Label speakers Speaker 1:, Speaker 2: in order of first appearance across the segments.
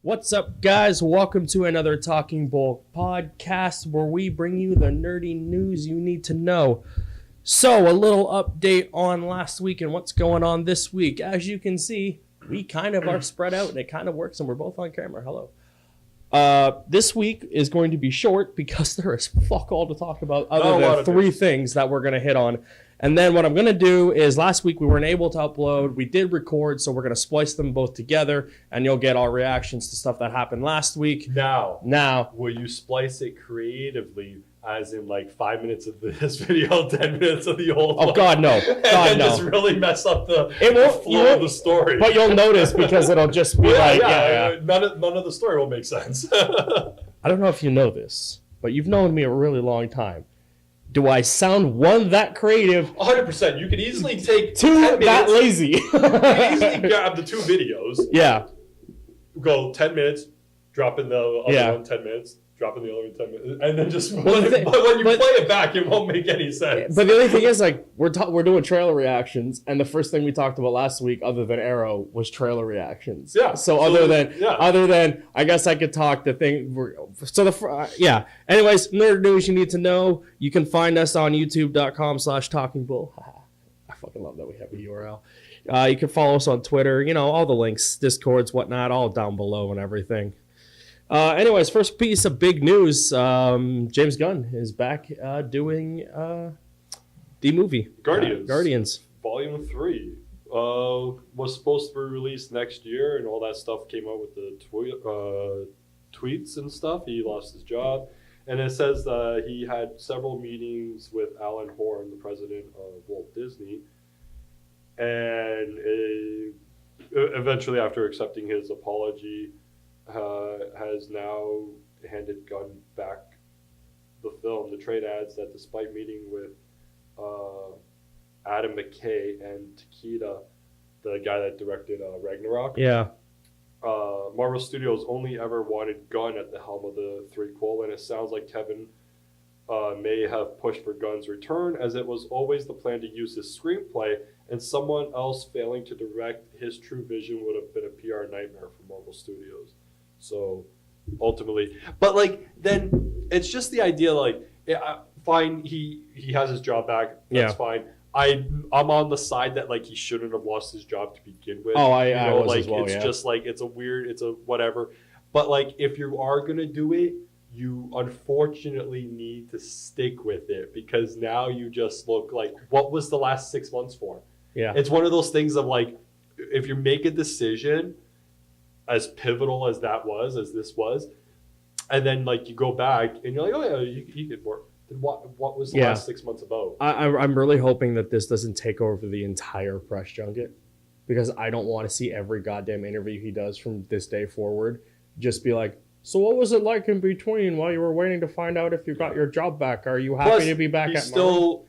Speaker 1: What's up, guys? Welcome to another Talking Bull podcast where we bring you the nerdy news you need to know. So, a little update on last week and what's going on this week. As you can see, we kind of are spread out and it kind of works and we're both on camera. Hello. This week is going to be short because there is fuck all to talk about other than three things that we're going to hit on. And then what I'm going to do is last week we weren't able to upload. We did record, so we're going to splice them both together, and you'll get our reactions to stuff that happened last week.
Speaker 2: Now, will you splice it creatively, as in like 5 minutes of this video, 10 minutes of the old one?
Speaker 1: Oh, God, no. God, no.
Speaker 2: Just really mess up the
Speaker 1: flow
Speaker 2: of the story.
Speaker 1: But you'll notice because it'll just be
Speaker 2: None of the story will make sense.
Speaker 1: I don't know if you know this, but you've known me a really long time. Do I sound that creative?
Speaker 2: 100%. You could easily take
Speaker 1: two that lazy.
Speaker 2: You can easily grab the two videos.
Speaker 1: Yeah.
Speaker 2: Go 10 minutes, drop in the other one 10 minutes, drop in the other one 10 minutes, and then just when you play it back, it won't make any sense.
Speaker 1: But the only thing is, like, we're doing trailer reactions, and the first thing we talked about last week, other than Arrow, was trailer reactions.
Speaker 2: Yeah.
Speaker 1: So other than, I guess I could talk the thing. Anyways, nerd news you need to know. You can find us on youtube.com/TalkingBull. I fucking love that we have a URL. You can follow us on Twitter. You know, all the links, Discords, whatnot, all down below and everything. Anyways, first piece of big news. James Gunn is back doing the movie.
Speaker 2: Guardians. Volume 3. Was supposed to be released next year, and all that stuff came out with the tweets and stuff. He lost his job. And it says he had several meetings with Alan Horn, the president of Walt Disney. And eventually, after accepting his apology, has now handed Gunn back the film. The trade adds that despite meeting with Adam McKay and Takeda, the guy that directed Ragnarok, Marvel Studios only ever wanted Gunn at the helm of the threequel, and it sounds like Kevin may have pushed for Gunn's return, as it was always the plan to use his screenplay, and someone else failing to direct his true vision would have been a PR nightmare for Marvel Studios. So ultimately, but like, then it's just the idea, like, fine, he has his job back. That's fine. I'm on the side that, like, he shouldn't have lost his job to begin with.
Speaker 1: Oh, I was
Speaker 2: like,
Speaker 1: as well,
Speaker 2: it's just like, it's a whatever. But like, if you are gonna do it, you unfortunately need to stick with it, because now you just look like, what was the last 6 months for?
Speaker 1: Yeah.
Speaker 2: It's one of those things of, like, if you make a decision as pivotal as this was, and then, like, you go back and you're like, oh yeah, you could work. Then what was the last 6 months about?
Speaker 1: I'm really hoping that this doesn't take over the entire press junket, because I don't want to see every goddamn interview he does from this day forward just be like, so what was it like in between while you were waiting to find out if you got your job back? Are you happy to be back?
Speaker 2: He's still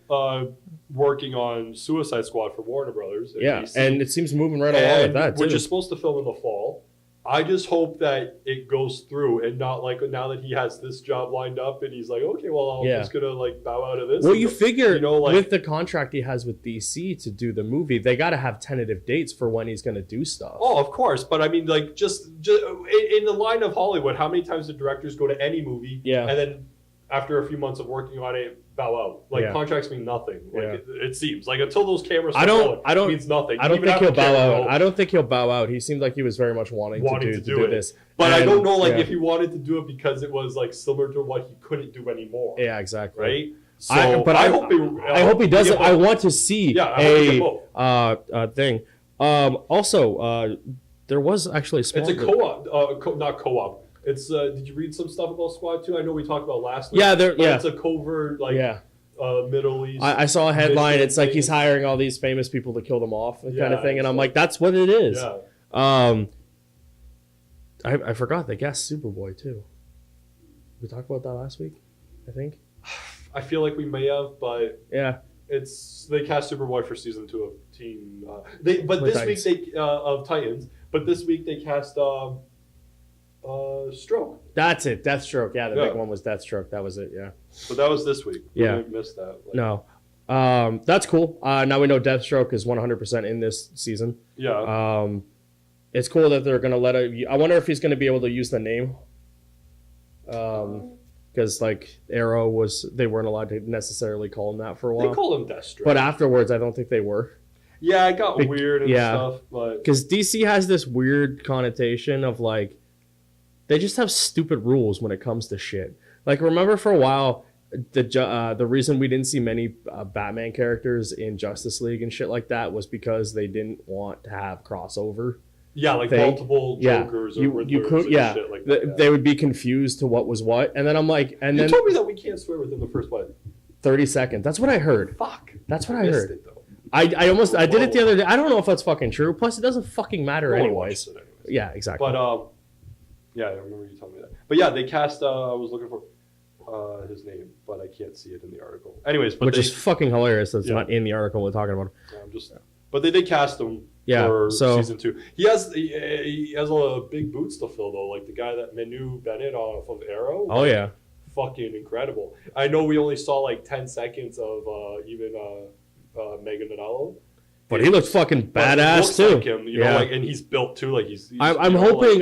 Speaker 2: working on Suicide Squad for Warner Brothers.
Speaker 1: And it seems moving right along with that too.
Speaker 2: Which is supposed to film in the fall. I just hope that it goes through, and not like now that he has this job lined up and he's like, okay, well, I'm just gonna like bow out of this.
Speaker 1: Well, you figure, with the contract he has with DC to do the movie, they got to have tentative dates for when he's gonna do stuff.
Speaker 2: Oh, of course, but I mean, like, just in the line of Hollywood, how many times do directors go to any movie and then after a few months of working on it, bow out? Like, contracts mean nothing. Like, it seems like until those cameras means nothing.
Speaker 1: I don't think he'll bow out. I don't think he'll bow out. He seemed like he was very much wanting to do this.
Speaker 2: But I don't know, like, if he wanted to do it because it was like similar to what he couldn't do anymore.
Speaker 1: Yeah, exactly.
Speaker 2: Right. So
Speaker 1: I hope he does it. I want to see a thing. Also, there was actually a small.
Speaker 2: It's a co-op, not co-op. It's did you read some stuff about Squad 2? I know we talked about last week. It's a covert, like, Middle East.
Speaker 1: I saw a headline. It's like he's hiring all these famous people to kill them off, kind of thing. And I'm like, that's what it is. Yeah. I forgot they cast Superboy too. We talked about that last week, I think.
Speaker 2: I feel like we may have, but they cast Superboy for season 2 of Teen. Of Titans. But this week they cast Stroke.
Speaker 1: That's it. Deathstroke. Yeah, the big one was Deathstroke. That was it. Yeah.
Speaker 2: But that was this week.
Speaker 1: Yeah.
Speaker 2: We missed that.
Speaker 1: No. That's cool. Now we know Deathstroke is 100% in this season.
Speaker 2: Yeah.
Speaker 1: it's cool that they're gonna let it. I wonder if he's gonna be able to use the name. Because like Arrow they weren't allowed to necessarily call him that for a while.
Speaker 2: They called him Deathstroke,
Speaker 1: but afterwards, I don't think they were.
Speaker 2: Yeah, it got weird and stuff. But
Speaker 1: because DC has this weird connotation of like, they just have stupid rules when it comes to shit. Like, remember for a while, the reason we didn't see many Batman characters in Justice League and shit like that was because they didn't want to have crossover.
Speaker 2: Yeah, like multiple Jokers or Riddlers and shit like that.
Speaker 1: They would be confused to what was what. And then I'm like...
Speaker 2: You told me that we can't swear within the first,
Speaker 1: 30 seconds. That's what I heard.
Speaker 2: Fuck.
Speaker 1: That's what I heard. It, though. I did it the other day. I don't know if that's fucking true. Plus, it doesn't fucking matter anyways. Yeah, exactly.
Speaker 2: But, yeah, I remember you telling me that. But yeah, they cast... I was looking for his name, but I can't see it in the article. Anyways,
Speaker 1: which is fucking hilarious. That's not in the article we're talking about.
Speaker 2: Yeah, but they did cast him for season 2. He has a big boots to fill though. Like the guy that Manu Bennett off of Arrow.
Speaker 1: Oh yeah,
Speaker 2: fucking incredible. I know we only saw like 10 seconds of even Megan Manalo.
Speaker 1: But he looks fucking badass too.
Speaker 2: Like him, you know, like, and he's built too. Like he's
Speaker 1: I'm hoping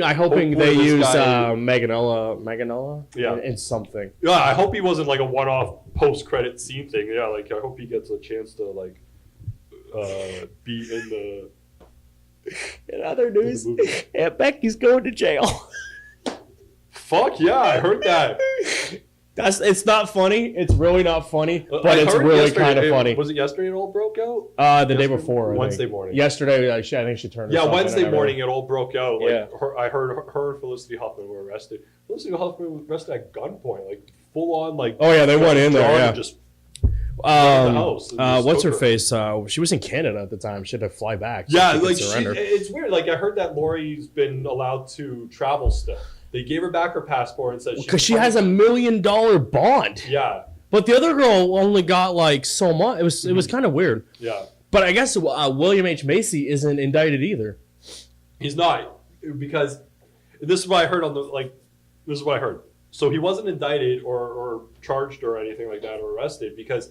Speaker 1: they use Maganella in something.
Speaker 2: Yeah, I hope he wasn't like a one-off post-credit scene thing. Yeah, like I hope he gets a chance to like be in the.
Speaker 1: In other news, Aunt Becky's going to jail.
Speaker 2: Fuck yeah, I heard that.
Speaker 1: It's not funny. It's really not funny, but it's really kind of funny.
Speaker 2: Was it yesterday it all broke out?
Speaker 1: The day before.
Speaker 2: Wednesday morning.
Speaker 1: Yesterday, I think she turned.
Speaker 2: Yeah, Wednesday morning it all broke out. Like, I heard her and Felicity Huffman were arrested. Felicity Huffman was arrested at gunpoint, like full on, like.
Speaker 1: Oh yeah, they went in there. Yeah.
Speaker 2: Just the house.
Speaker 1: What's her face? She was in Canada at the time. She had to fly back.
Speaker 2: Yeah, like it's weird. Like I heard that Lori's been allowed to travel still. They gave her back her passport and said
Speaker 1: because she has $1 million bond.
Speaker 2: Yeah,
Speaker 1: but the other girl only got like so much. It was kind of weird.
Speaker 2: Yeah,
Speaker 1: but I guess William H. Macy isn't indicted either.
Speaker 2: He's not, because this is what I heard This is what I heard. So he wasn't indicted or charged or anything like that or arrested because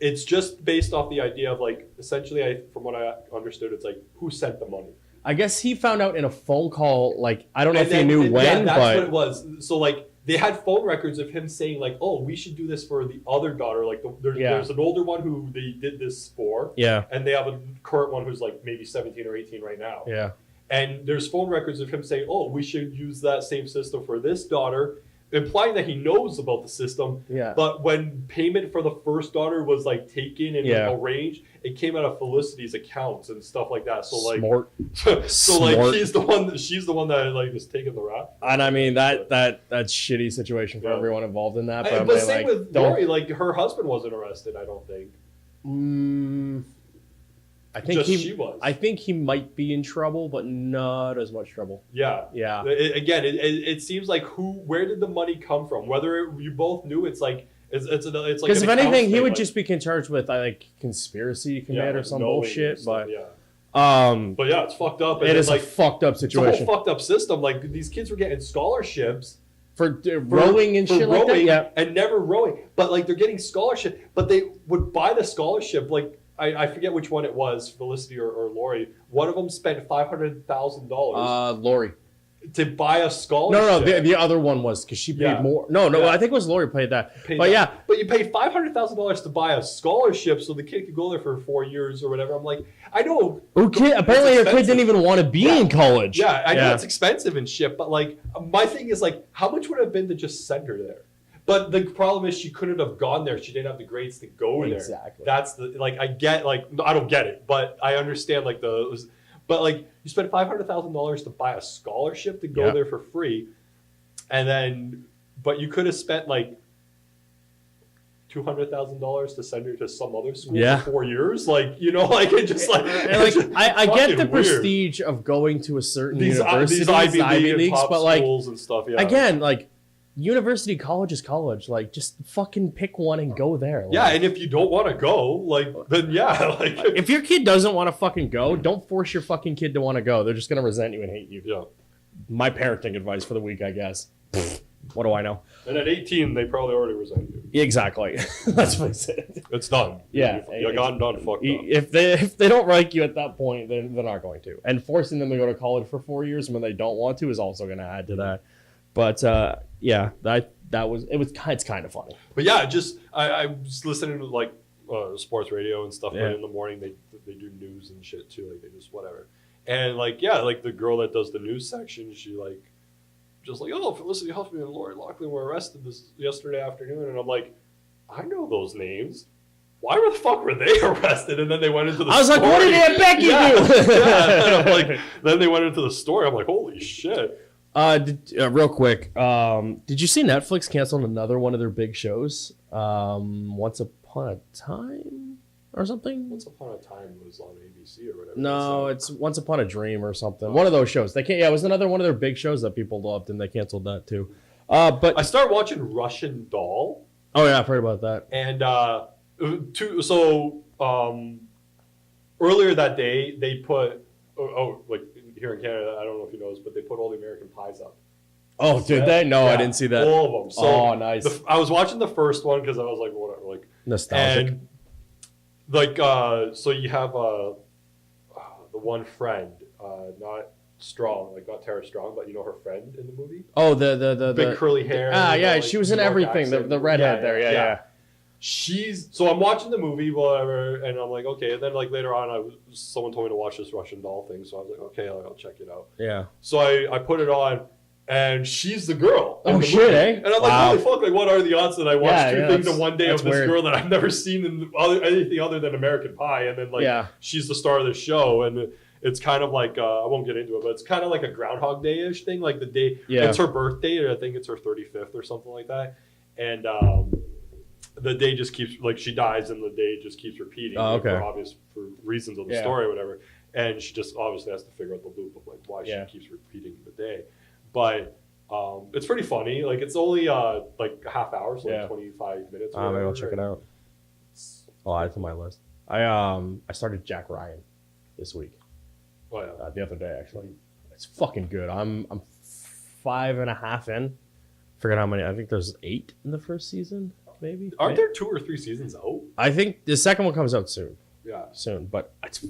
Speaker 2: it's just based off the idea of like essentially, from what I understood, it's like who sent the money.
Speaker 1: I guess he found out in a phone call, like, I don't know if he knew when,
Speaker 2: that's what it was. So, like, they had phone records of him saying, like, oh, we should do this for the other daughter. Like, there's an older one who they did this for.
Speaker 1: Yeah.
Speaker 2: And they have a current one who's, like, maybe 17 or 18 right now.
Speaker 1: Yeah.
Speaker 2: And there's phone records of him saying, oh, we should use that same system for this daughter, implying that he knows about the system.
Speaker 1: Yeah.
Speaker 2: But when payment for the first daughter was, like, taken and arranged, it came out of Felicity's accounts and stuff like that. So like, like she's the one that like is taking the rap.
Speaker 1: And I mean that's shitty situation for everyone involved in that.
Speaker 2: But same with Lori, like her husband wasn't arrested. I don't think.
Speaker 1: I think
Speaker 2: she was.
Speaker 1: I think he might be in trouble, but not as much trouble.
Speaker 2: Yeah,
Speaker 1: yeah.
Speaker 2: It seems like where did the money come from? Whether you both knew, it's like. It's like
Speaker 1: because if anything, he would just be charged with like conspiracy to commit or some bullshit. But
Speaker 2: yeah, it's fucked up.
Speaker 1: It is like a fucked up situation.
Speaker 2: It's a whole fucked up system. Like these kids were getting scholarships
Speaker 1: for rowing and shit like that. Yeah,
Speaker 2: and never rowing. But like they're getting scholarship, but they would buy the scholarship. Like I forget which one it was, Felicity or Lori. One of them spent $500,000.
Speaker 1: Lori.
Speaker 2: To buy a scholarship.
Speaker 1: No, the other one was because she paid more. No, I think it was Lori paid that. But
Speaker 2: you pay $500,000 to buy a scholarship so the kid could go there for 4 years or whatever. I'm like, I know.
Speaker 1: Okay, apparently your kid didn't even want to be in college.
Speaker 2: Yeah, I know it's expensive and shit, but like my thing is like, how much would it have been to just send her there? But the problem is she couldn't have gone there. She didn't have the grades to go there.
Speaker 1: Exactly.
Speaker 2: That's I don't get it, but I understand like but like you spent $500,000 to buy a scholarship to go there for free, and then but you could have spent like $200,000 to send her to some other school for 4 years. Like like it just like,
Speaker 1: I get the prestige of going to a certain university, these
Speaker 2: Ivy Leagues, but like schools and stuff. Yeah.
Speaker 1: Again, like. University college is college. Like, just fucking pick one and go there. Like,
Speaker 2: yeah, and if you don't want to go, like, then like...
Speaker 1: If your kid doesn't want to fucking go, don't force your fucking kid to want to go. They're just going to resent you and hate you.
Speaker 2: Yeah.
Speaker 1: My parenting advice for the week, I guess. What do I know?
Speaker 2: And at 18, they probably already resigned you.
Speaker 1: Exactly. Let's face it.
Speaker 2: It's done.
Speaker 1: Yeah.
Speaker 2: You're gone, done, fucked up.
Speaker 1: If they don't like you at that point, then they're not going to. And forcing them to go to college for 4 years when they don't want to is also going to add to that. But yeah, it's kind of funny.
Speaker 2: But yeah, just I was listening to like sports radio and stuff.
Speaker 1: Yeah.
Speaker 2: But in the morning they do news and shit too. Like they just whatever. And like yeah, like the girl that does the news section, she like just like, oh, Felicity Huffman and Lori Loughlin were arrested this yesterday afternoon, and I'm like, I know those names. Why the fuck were they arrested? And then they went into the. I was
Speaker 1: story. Like, what did Aunt Becky do?
Speaker 2: Yeah, and I'm like, then they went into the story. I'm like, holy shit.
Speaker 1: Real quick, did you see Netflix canceled another one of their big shows? Once Upon a Time or something?
Speaker 2: Once Upon a Time was on ABC or whatever.
Speaker 1: No, it's Once Upon a Dream or something. Oh. One of those shows. It was another one of their big shows that people loved, and they canceled that too. But
Speaker 2: I started watching Russian Doll.
Speaker 1: Oh yeah, I've heard about that.
Speaker 2: And earlier that day they put like here in Canada, I don't know if you know this, but they put all the American Pies up.
Speaker 1: Oh, did they? No, yeah, I didn't see that.
Speaker 2: All of them. So
Speaker 1: nice.
Speaker 2: I was watching the first one because I was like, whatever, like
Speaker 1: nostalgic.
Speaker 2: And like, so you have the one friend, not Strong, like not Tara Strong, but you know her friend in the movie.
Speaker 1: Oh, the
Speaker 2: big curly hair.
Speaker 1: Yeah, like, she was in everything. The redhead there, yeah.
Speaker 2: So I'm watching the movie, whatever, and I'm like, okay. And then like later on, someone told me to watch this Russian Doll thing, so I was like, okay, I'll check it out.
Speaker 1: Yeah.
Speaker 2: So I put it on, and she's the girl.
Speaker 1: Oh shit, movie.
Speaker 2: Eh? And I'm like, holy fuck! Like, what are the odds that I watch two things in one day of this weird. Girl that I've never seen in anything other than American Pie, and then like she's the star of the show, and it's kind of like I won't get into it, but it's kind of like a Groundhog Day-ish thing. Like the day, it's her birthday, I think it's her 35th or something like that, and the day just keeps like she dies, and the day just keeps repeating for reasons of the story or whatever. And she just obviously has to figure out the loop of like why she keeps repeating the day. But it's pretty funny. Like it's only like a half hour, so like 25 minutes.
Speaker 1: Maybe I'll check it out. I'll add it to my list. I started Jack Ryan this week.
Speaker 2: Oh yeah.
Speaker 1: The other day actually. It's fucking good. I'm 5.5 in. Forget how many. I think there's 8 in the first season. Maybe.
Speaker 2: Aren't there 2 or 3 seasons out?
Speaker 1: I think the second one comes out soon.
Speaker 2: Yeah.
Speaker 1: Soon, but it's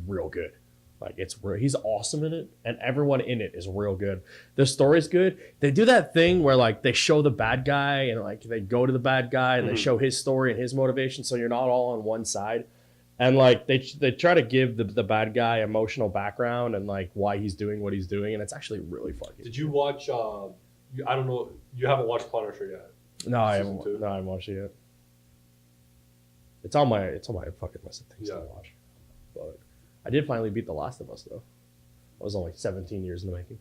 Speaker 1: real good. Like he's awesome in it, and everyone in it is real good. The story's good. They do that thing where like they show the bad guy and like they go to the bad guy and they show his story and his motivation, so you're not all on one side. And like they try to give the bad guy emotional background and like why he's doing what he's doing, and it's actually really fucking.
Speaker 2: Did you watch? I don't know. You haven't watched Punisher yet.
Speaker 1: No, I haven't. No, I haven't watched it yet. It's on my fucking list of things to watch. But I did finally beat The Last of Us though. It was only 17 years in the making.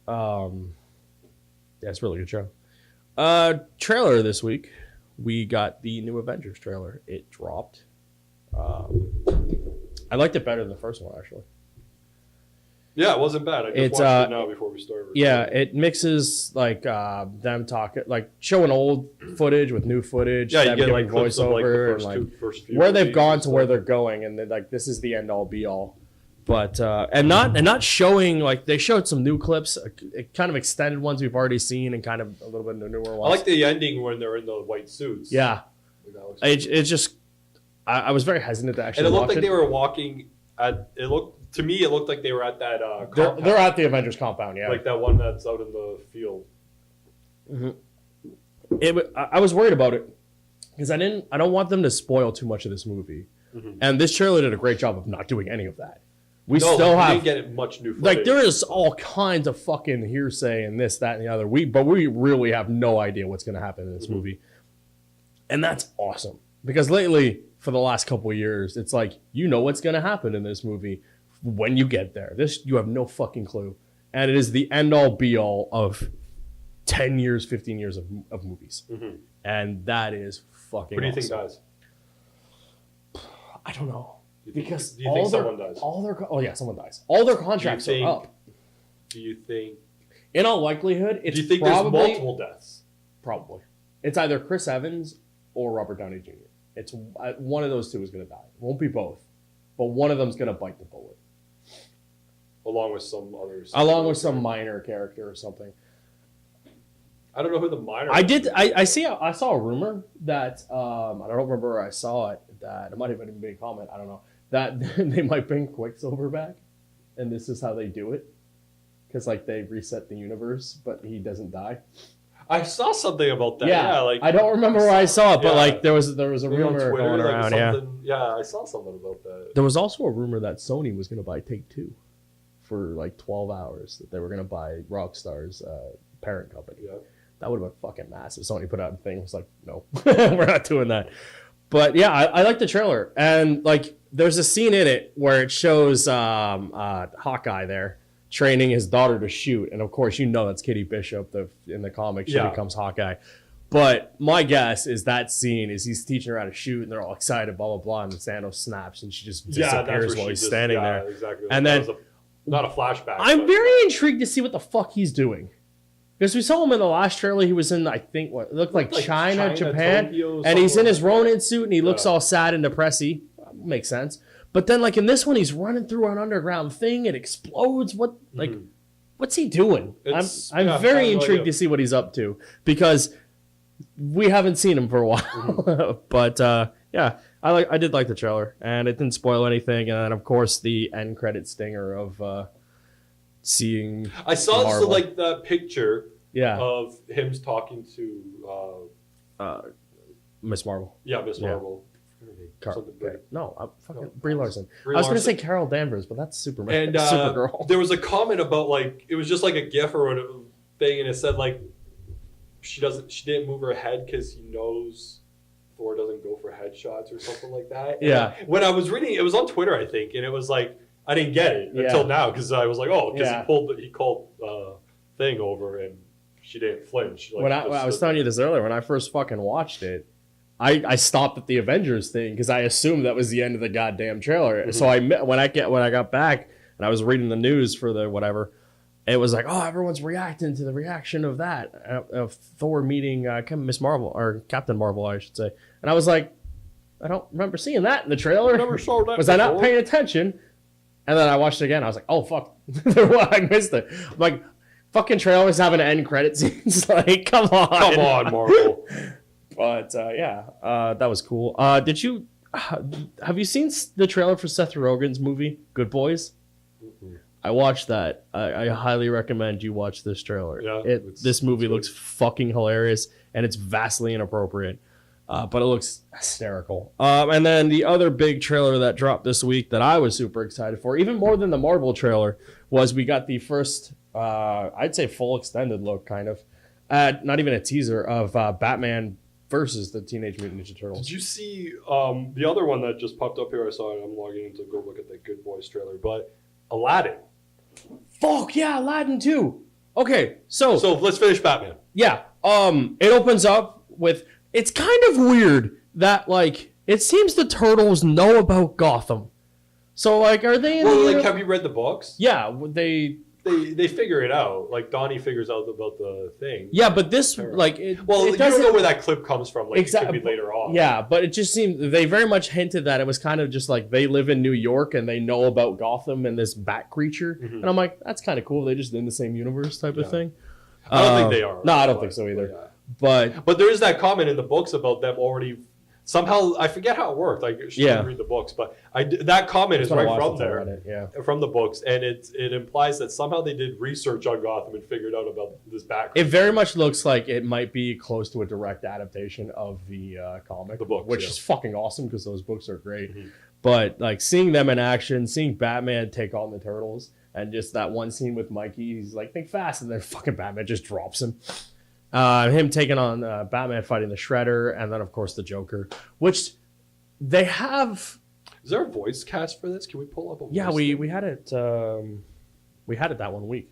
Speaker 1: Yeah, it's a really good show. Trailer this week. We got the new Avengers trailer. It dropped. I liked it better than the first one actually.
Speaker 2: Yeah, it wasn't bad. I just watched it now before we started.
Speaker 1: Yeah, it mixes like them talking, like showing old footage with new footage.
Speaker 2: Yeah, you get like
Speaker 1: voiceover
Speaker 2: of, like,
Speaker 1: and like
Speaker 2: first
Speaker 1: where they've gone to where they're going, and then like this is the end all be all. But and not showing like they showed some new clips, kind of extended ones we've already seen, and kind of a little bit of the newer ones.
Speaker 2: I like the ending when they're in the white suits.
Speaker 1: Yeah, it's just I was very hesitant to actually.
Speaker 2: And it looked like they were walking at. To me, it looked like they were at that compound.
Speaker 1: They're at the Avengers compound, yeah.
Speaker 2: Like that one that's out in the field.
Speaker 1: Mm-hmm. I was worried about it because I don't want them to spoil too much of this movie. Mm-hmm. And this trailer did a great job of not doing any of that. We didn't get much new footage. Like there is all kinds of fucking hearsay and this, that, and the other. But we really have no idea what's going to happen in this movie. And that's awesome. Because lately, for the last couple of years, it's like, you know what's going to happen in this movie. When you get there, you have no fucking clue, and it is the end all be all of 10 years, 15 years of movies, and that is fucking.
Speaker 2: What do you think dies?
Speaker 1: I don't know because
Speaker 2: do you think someone dies?
Speaker 1: Someone dies. All their contracts are up.
Speaker 2: Do you think?
Speaker 1: In all likelihood, it's.
Speaker 2: Do you think there's multiple deaths?
Speaker 1: Probably. It's either Chris Evans or Robert Downey Jr. It's one of those two is going to die. It won't be both, but one of them's going to bite the bullet.
Speaker 2: Along with some others.
Speaker 1: Along with some minor character or something.
Speaker 2: I don't know who the minor.
Speaker 1: I saw a rumor that I don't remember where I saw it. That it might have even been a comment. I don't know that they might bring Quicksilver back, and this is how they do it, because like they reset the universe, but he doesn't die.
Speaker 2: I saw something about that. Yeah, like
Speaker 1: I don't remember where I saw it, but like there was a rumor going around.
Speaker 2: Yeah, I saw something about that.
Speaker 1: There was also a rumor that Sony was going to buy Take-Two for like 12 hours. That they were going to buy Rockstar's parent company.
Speaker 2: Yeah.
Speaker 1: That would have been fucking massive. Sony put out a thing. It was like, no, we're not doing that. But yeah, I like the trailer, and like there's a scene in it where it shows Hawkeye there training his daughter to shoot, and of course that's Kitty Bishop. In the comics, she becomes Hawkeye. But my guess is that scene is he's teaching her how to shoot, and they're all excited, blah blah blah, and the Thanos snaps, and she just disappears while he's standing there.
Speaker 2: Exactly.
Speaker 1: And then
Speaker 2: not a flashback.
Speaker 1: I'm very intrigued to see what the fuck he's doing. Because we saw him in the last trailer, he was in, I think, what it looked like China, Japan,
Speaker 2: Tokyo,
Speaker 1: and he's in his Ronin suit, and he looks all sad and depressy. Makes sense. But then, like in this one, he's running through an underground thing. It explodes. What's he doing? I'm very intrigued to see what he's up to, because we haven't seen him for a while. But yeah, I did like the trailer, and it didn't spoil anything. And then, of course, the end credit stinger of seeing.
Speaker 2: I saw
Speaker 1: Marvel.
Speaker 2: like that picture.
Speaker 1: Yeah.
Speaker 2: Of him talking to
Speaker 1: Miss Marvel.
Speaker 2: Yeah, Miss Marvel.
Speaker 1: Brie Larson. I was going to say Carol Danvers, but that's Superman. And Supergirl.
Speaker 2: There was a comment about like it was just like a GIF or whatever thing, and it said like she didn't move her head because he knows Thor doesn't go for headshots or something like that.
Speaker 1: Yeah.
Speaker 2: And when I was reading, it was on Twitter, I think, and it was like I didn't get it until now because I was like, he called thing over and she didn't flinch. Like,
Speaker 1: when I was telling you this earlier, when I first fucking watched it, I stopped at the Avengers thing because I assumed that was the end of the goddamn trailer. Mm-hmm. So when I got back and I was reading the news for the whatever, it was like, oh, everyone's reacting to the reaction of that of Thor meeting Miss Marvel or Captain Marvel, I should say. And I was like, I don't remember seeing that in the trailer.
Speaker 2: Never saw that.
Speaker 1: Was I not paying attention? And then I watched it again. I was like, oh fuck, I missed it. I'm like, fucking trailers having end credit scenes. Like, come on,
Speaker 2: Marvel.
Speaker 1: But that was cool. Have you seen the trailer for Seth Rogen's movie Good Boys? Mm-hmm. I watched that. I highly recommend you watch this trailer. Yeah, this movie looks fucking hilarious, and it's vastly inappropriate, but it looks hysterical. And then the other big trailer that dropped this week that I was super excited for, even more than the Marvel trailer, was we got the first, I'd say full extended look, kind of, not even a teaser of Batman versus the Teenage Mutant Ninja Turtles.
Speaker 2: Did you see the other one that just popped up here? I saw it. I'm logging in to go look at the Good Boys trailer. But Aladdin.
Speaker 1: Fuck yeah, Aladdin too. Okay, so
Speaker 2: let's finish Batman.
Speaker 1: Yeah. It opens up with. It's kind of weird that like it seems the Turtles know about Gotham. So like, are they?
Speaker 2: Have you read the books?
Speaker 1: Yeah, They
Speaker 2: figure it out. Like Donnie figures out about the thing.
Speaker 1: Yeah, but this you
Speaker 2: don't know where that clip comes from. Like exactly, it could be later on.
Speaker 1: Yeah, but it just seemed they very much hinted that it was kind of just like they live in New York and they know about Gotham and this bat creature. Mm-hmm. And I'm like, that's kind of cool. They just in the same universe type of thing.
Speaker 2: I don't think they are.
Speaker 1: No, I don't think so either.
Speaker 2: But there is that comment in the books about them already. Somehow, I forget how it worked. I should read the books, but that comment is right from there, from the books, and it implies that somehow they did research on Gotham and figured out about this background.
Speaker 1: It very much looks like it might be close to a direct adaptation of the comic,
Speaker 2: the books,
Speaker 1: which is fucking awesome because those books are great. Mm-hmm. But like seeing them in action, seeing Batman take on the Turtles, and just that one scene with Mikey, he's like, "Think fast," and then fucking Batman just drops him. Him taking on Batman fighting the Shredder, and then of course the Joker, which they have.
Speaker 2: Is there a voice cast for this? Can we pull up a voice?
Speaker 1: Yeah, we had it. We had it that one week.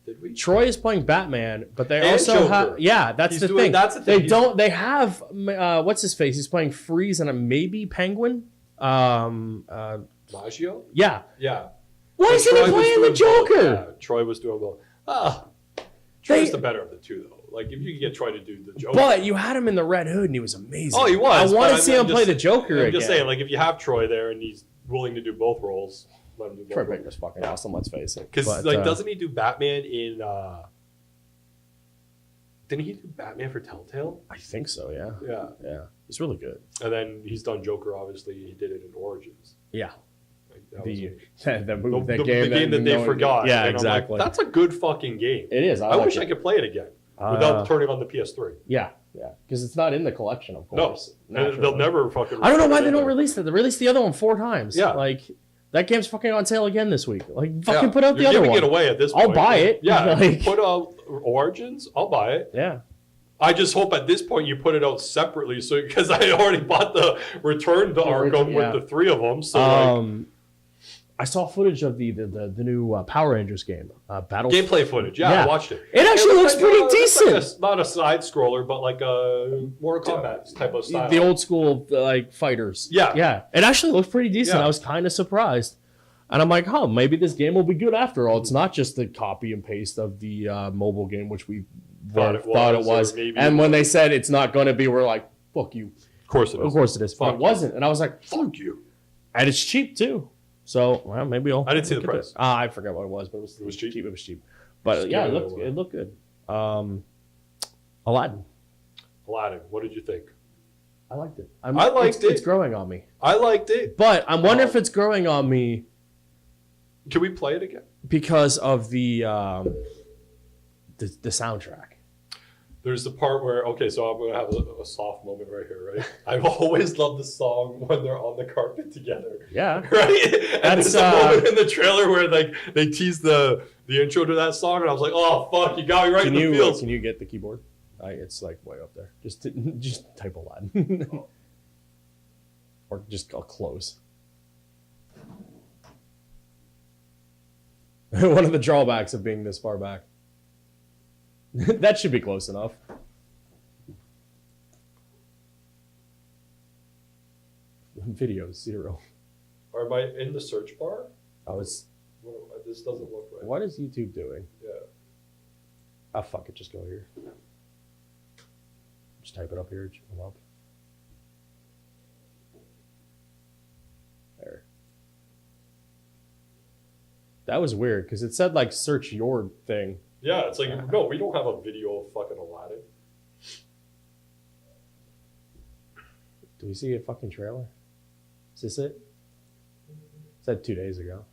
Speaker 2: Did we?
Speaker 1: Troy is playing Batman, but they also have. Yeah, that's the thing.
Speaker 2: That's the thing.
Speaker 1: They don't. They have what's his face? He's playing Freeze and a maybe Penguin.
Speaker 2: Maggio.
Speaker 1: Yeah.
Speaker 2: Yeah.
Speaker 1: Why isn't he playing the Joker?
Speaker 2: Yeah, Troy was doing well. Troy's the better of the two, though. Like, if you could get Troy to do the Joker.
Speaker 1: But you had him in the Red Hood, and he was amazing.
Speaker 2: Oh, he was.
Speaker 1: I want to see him play the Joker again.
Speaker 2: I'm just saying, like, if you have Troy there and he's willing to do both roles, let him do both
Speaker 1: roles. Troy Baker's fucking awesome, let's face it.
Speaker 2: Because, like, doesn't he do Batman in Didn't he do Batman for Telltale?
Speaker 1: I think so. Yeah.
Speaker 2: Yeah.
Speaker 1: Yeah. It's really good.
Speaker 2: And then he's done Joker. Obviously, he did it in Origins.
Speaker 1: Yeah.
Speaker 2: Like, that
Speaker 1: The
Speaker 2: game that they forgot.
Speaker 1: Yeah,
Speaker 2: and
Speaker 1: exactly.
Speaker 2: Like, that's a good fucking game.
Speaker 1: It is.
Speaker 2: I wish I could play it again without turning on the PS3.
Speaker 1: Yeah. Yeah. Because it's not in the collection, of course.
Speaker 2: No. They'll never fucking.
Speaker 1: I don't know why they don't release it. They released the other one 4 times.
Speaker 2: Yeah.
Speaker 1: Like, that game's fucking on sale again this week. Like, fucking put out the other one.
Speaker 2: You're giving it away at this point.
Speaker 1: I'll buy it.
Speaker 2: Yeah.
Speaker 1: Like,
Speaker 2: put out Origins. I'll buy it.
Speaker 1: Yeah.
Speaker 2: I just hope at this point you put it out separately, so because I already bought the Return to Arkham with the 3 of them. So
Speaker 1: I saw footage of the new Power Rangers game, Battle.
Speaker 2: Gameplay footage. Yeah, I watched it.
Speaker 1: It actually looks pretty decent.
Speaker 2: Not a side scroller, but like a Mortal Kombat type of style.
Speaker 1: The old school like fighters.
Speaker 2: Yeah,
Speaker 1: yeah. It actually looks pretty decent.
Speaker 2: Yeah.
Speaker 1: I was kind of surprised, and I'm like, oh, maybe this game will be good after all. It's not just the copy and paste of the mobile game, which we thought it was. And when they said it's not going to be, we're like, fuck you.
Speaker 2: Of course it is.
Speaker 1: Of course it is. But it wasn't, and I was like,
Speaker 2: fuck you.
Speaker 1: And it's cheap too. So, well, maybe I'll.
Speaker 2: I didn't see the price.
Speaker 1: I forgot what it was, but it was cheap. It was cheap. But yeah, it looked good. Aladdin.
Speaker 2: What did you think?
Speaker 1: I liked it.
Speaker 2: I liked it.
Speaker 1: It's growing on me.
Speaker 2: I liked it.
Speaker 1: But I'm wondering if it's growing on me.
Speaker 2: Can we play it again?
Speaker 1: Because of the soundtrack.
Speaker 2: There's the part where, so I'm going to have a soft moment right here, right? I've always loved the song when they're on the carpet together.
Speaker 1: Yeah.
Speaker 2: Right? And there's a moment in the trailer where like they tease the intro to that song, and I was like, oh, fuck, you got me right in the feels.
Speaker 1: Can you get the keyboard? It's like way up there. Just type Aladdin. Or just close. One of the drawbacks of being this far back. That should be close enough. Video 0.
Speaker 2: Or am I in the search bar?
Speaker 1: This
Speaker 2: doesn't look right.
Speaker 1: What is YouTube doing?
Speaker 2: Yeah.
Speaker 1: Oh, fuck it. Just go here. Just type it up here. Come up. There. That was weird because it said like search your thing.
Speaker 2: Yeah, it's like, no, we don't have a video of fucking Aladdin.
Speaker 1: Do we see a fucking trailer? Is this it? It said 2 days ago.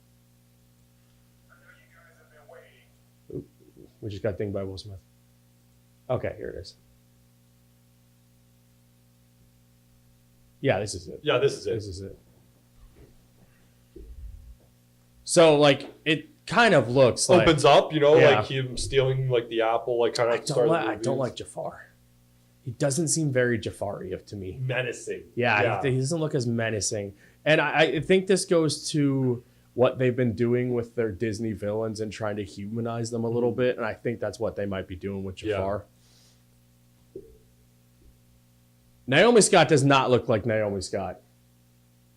Speaker 3: I know you guys have been waiting.
Speaker 1: Ooh, we just got dinged by Will Smith. Okay, here it is. Yeah, this is it.
Speaker 2: Yeah, this is it.
Speaker 1: This is it. So, like, it kind of looks like...
Speaker 2: Opens up, like him stealing, like, the apple, like, kind of...
Speaker 1: I don't like Jafar. He doesn't seem very Jafar-y to me.
Speaker 2: Menacing.
Speaker 1: Yeah. He doesn't look as menacing. And I think this goes to what they've been doing with their Disney villains and trying to humanize them a little bit. And I think that's what they might be doing with Jafar. Yeah. Naomi Scott does not look like Naomi Scott.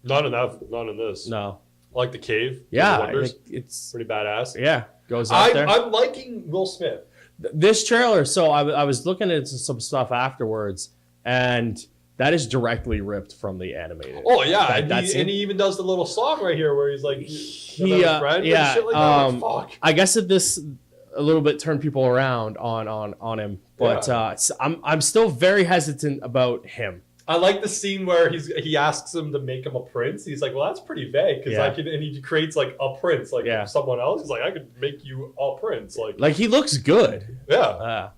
Speaker 2: Not in this.
Speaker 1: No.
Speaker 2: Like the cave.
Speaker 1: Yeah, I think it's
Speaker 2: pretty badass.
Speaker 1: Yeah, goes out there.
Speaker 2: I'm liking Will Smith.
Speaker 1: This trailer. So I was looking at some stuff afterwards, and that is directly ripped from the animated.
Speaker 2: Oh yeah, and he even does the little song right here where he's like, friend
Speaker 1: yeah.
Speaker 2: and shit like that. Fuck.
Speaker 1: I guess that this a little bit turned people around on him, but I'm still very hesitant about him.
Speaker 2: I like the scene where he asks him to make him a prince. He's like, well, that's pretty vague because I can, and he creates like a prince, like someone else. He's like, I could make you a prince, like
Speaker 1: he looks good.
Speaker 2: Yeah.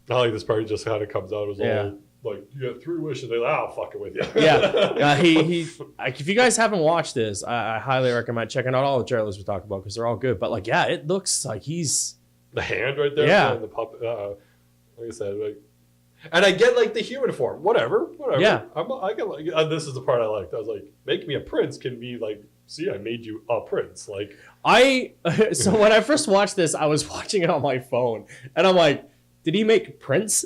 Speaker 2: I like this part. He just kind of comes out as all like, you have 3 wishes. They're like, I'll fuck it with you.
Speaker 1: Yeah. He like, if you guys haven't watched this, I highly recommend checking out all the trailers we talked about because they're all good. But like, it looks like he's
Speaker 2: the hand right there.
Speaker 1: Yeah.
Speaker 2: And the puppet. Like I said, like. And I get like the human form, whatever.
Speaker 1: Yeah,
Speaker 2: I get like this is the part I liked. I was like, make me a prince can be like, see, I made you a prince. Like
Speaker 1: so when I first watched this, I was watching it on my phone, and I'm like, did he make Prince?